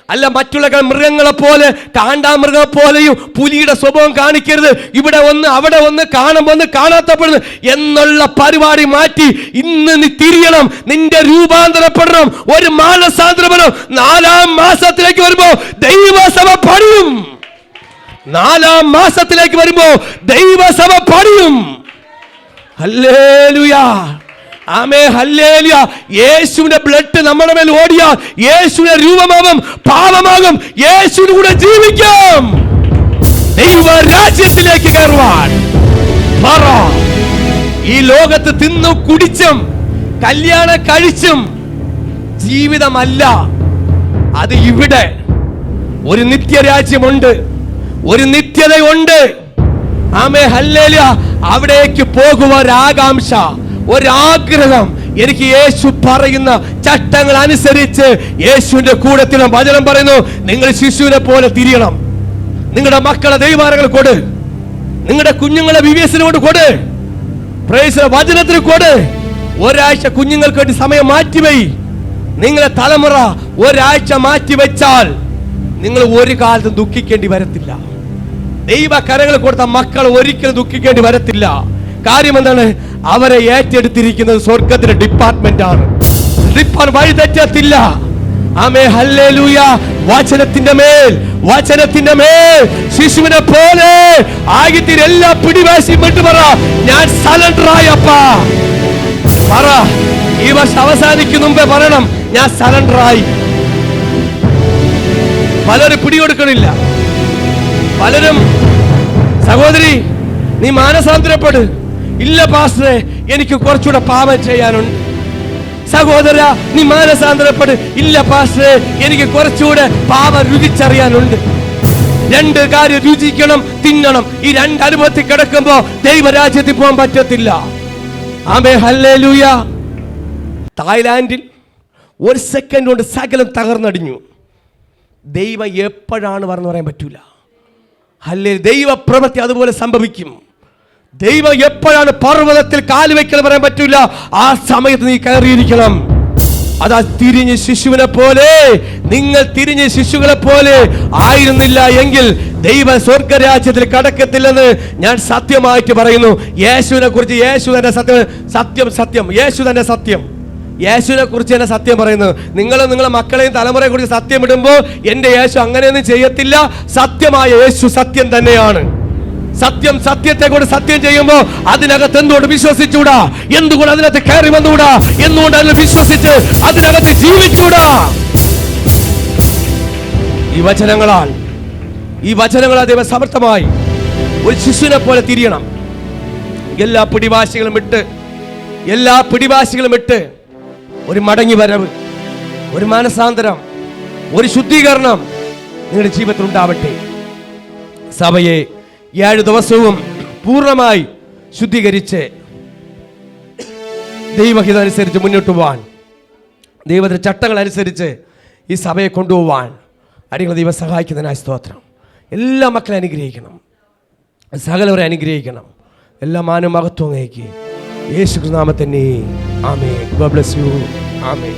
അല്ല മറ്റുള്ള മൃഗങ്ങളെ പോലെ, കാണ്ടാമൃഗം പോലെയും പുലിയുടെ സ്വഭാവം കാണിക്കരുത്. ഇവിടെ ഒന്ന് അവിടെ ഒന്ന്, കാണുമ്പോൾ ഒന്ന്, കാണാത്തപ്പെടുന്നു എന്നുള്ള പരിപാടി മാറ്റി ഇന്ന് നീ തിരിയണം. നിന്റെ രൂപാന്തരപ്പെടണം, ഒരു മാനസാന്തരപ്പെടണം. 4-ാം മാസത്തിലേക്ക് വരുമ്പോ ദൈവസഭ പണിയും. 4-ാം മാസത്തിലേക്ക് വരുമ്പോ ദൈവസഭ പണിയും. ഹല്ലേലൂയ, ആമേൻ, ഹല്ലേലൂയ. യേശുവിന്റെ ബ്ലഡ് നമ്മുടെ മേൽ ഓടിയാൽ യേശുവിന്റെ രൂപമാകും, പാപമാകും. യേശുവിന്റെ കൂടെ ജീവിക്കാം, ദൈവരാജ്യത്തിലേക്ക് കയറുവാൻ. ഈ ലോകത്ത് തിന്നും കുടിച്ചും കല്യാണം കഴിച്ചും ജീവിതമല്ല അത്. ഇവിടെ ഒരു നിത്യരാജ്യമുണ്ട്, ഒരു നിത്യതയുണ്ട്. ആമേൻ, ഹല്ലേലൂയ. അവിടേക്ക് പോകുവാൻ ഒരാകാംക്ഷ, ഒരാഗ്രഹം. എനിക്ക് യേശു പറയുന്ന ചട്ടങ്ങൾ അനുസരിച്ച് യേശുവിന്റെ കൂടെ തിരണം. വചനം പറയുന്നു, നിങ്ങൾ ശിശുവിനെ പോലെ തിരിയണം. നിങ്ങളുടെ മക്കളെ ദൈവാരങ്ങൾ കൊട്, നിങ്ങളുടെ കുഞ്ഞുങ്ങളെ വിവേചനോട് കൊട്, വചനത്തിന് കൊട്. ഒരാഴ്ച കുഞ്ഞുങ്ങൾക്ക് വേണ്ടി സമയം മാറ്റിവെയ്. നിങ്ങളുടെ തലമുറ ഒരാഴ്ച മാറ്റിവെച്ചാൽ നിങ്ങൾ ഒരു കാലത്തും ദുഃഖിക്കേണ്ടി വരത്തില്ല. ദൈവ കരങ്ങൾ കൊടുത്ത മക്കൾ ഒരിക്കലും ദുഃഖിക്കേണ്ടി വരത്തില്ല. കാര്യം എന്താണ്? അവരെ ഏറ്റെടുത്തിരിക്കുന്നത് സ്വർഗത്തിന്റെ ഡിപ്പാർട്ട്മെന്റ് ആണ്. വഴി തെറ്റത്തില്ല. ആമേൻ, ഹല്ലേലൂയ. വചനത്തിന്റെ മേൽ, വചനത്തിന്റെ മേൽ ശിശുവിനെ പോലെ ആകിത്തീര. എല്ലാ പിടിവാശിയും വിട്ടു പറ, ഞാൻ സറണ്ടർ ആയപ്പാ. പറ, ഈ വർഷം അവസാനിക്കും മുമ്പേ പറയണം, ഞാൻ സറണ്ടർ ആയി. പലരും പിടികൊടുക്കണില്ല. പലരും, സഹോദരി നീ മാനസാന്തരപ്പെട്. ഇല്ല പാസ്റ്ററെ, എനിക്ക് കുറച്ചുകൂടെ പാപം ചെയ്യാനുണ്ട്. സഹോദര നീ മാനസാന്തരപ്പെട്. ഇല്ല പാസ്റ്ററെ, എനിക്ക് കുറച്ചുകൂടെ പാപം രുചിച്ചറിയാനുണ്ട്. രണ്ട് കാര്യം രുചിക്കണം, തിന്നണം. ഈ രണ്ട് അനുഭവത്തിൽ കിടക്കുമ്പോ ദൈവരാജ്യത്തിൽ പോകാൻ പറ്റത്തില്ല. ആമേൻ, ഹല്ലേലൂയ. തായ്ലാൻഡിൽ ഒരു സെക്കൻഡ് കൊണ്ട് സകലം തകർന്നടിഞ്ഞു. ദൈവം എപ്പോഴാണ് പറഞ്ഞു പറയാൻ പറ്റൂല. ഹല്ലേലൂയ. ദൈവ പ്രവൃത്തി അതുപോലെ സംഭവിക്കും. ദൈവം എപ്പോഴാണ് പർവ്വതത്തിൽ കാല് വയ്ക്കൽ പറയാൻ പറ്റൂല. ആ സമയത്ത് നീ കയറിയിരിക്കണം. അതാ തിരിഞ്ഞ് ശിശുവിനെ പോലെ, നിങ്ങൾ തിരിഞ്ഞ് ശിശുക്കളെ പോലെ ആയിരുന്നില്ല എങ്കിൽ ദൈവ സ്വർഗരാജ്യത്തിൽ കടക്കത്തില്ലെന്ന് ഞാൻ സത്യമായിട്ട് പറയുന്നു. യേശുവിനെ കുറിച്ച് യേശു തന്നെ സത്യം, സത്യം, സത്യം. യേശു തന്നെ സത്യം. യേശുവിനെ കുറിച്ച് തന്നെ സത്യം പറയുന്നു. നിങ്ങളെ മക്കളെയും തലമുറയെ കുറിച്ച് സത്യം ഇടുമ്പോൾ എൻ്റെ യേശു അങ്ങനെയൊന്നും ചെയ്യത്തില്ല. സത്യമായ യേശു സത്യം തന്നെയാണ്. സത്യം, സത്യത്തെ കൊണ്ട് സത്യം ചെയ്യുമ്പോൾ അതിനകത്ത് എന്തുകൊണ്ട് വിശ്വസിച്ചൂടാ? എന്തുകൊണ്ട് അതിനകത്ത് കയറി വന്നുകൂടാ? എന്തുകൊണ്ട് അതിൽ വിശ്വസിച്ച് അതിനകത്ത് ജീവിക്കൂടാ? ഈ വചനങ്ങളാൽ ദൈവം സമർത്ഥമായി ഒരു ശിശുവിനെ പോലെ തിരിയണം. എല്ലാ പിടിവാശികളും വിട്ട് ഒരു മടങ്ങി വരവ്, ഒരു മാനസാന്തരം, ഒരു ശുദ്ധീകരണം നിങ്ങളുടെ ജീവിതത്തിൽ ഉണ്ടാവട്ടെ. സഭയെ 7 ദിവസവും പൂർണ്ണമായി ശുദ്ധീകരിച്ച് ദൈവഹിതം അനുസരിച്ച് മുന്നോട്ട് പോവാൻ, ദൈവത്തിന്റെ ചട്ടങ്ങൾ അനുസരിച്ച് ഈ സഭയെ കൊണ്ടുപോവാൻ അടിയങ്ങൾ ദൈവം സഹായിക്കുന്നതിനായി സ്തോത്രം. എല്ലാ മക്കളെ അനുഗ്രഹിക്കണം, സകലവരെ അനുഗ്രഹിക്കണം. എല്ലാ മാനവും മഹത്വം അങ്ങേക്ക് യേശു നാമത്തിൽ തന്നെ. ആമേൻ. God bless you. ആമേൻ.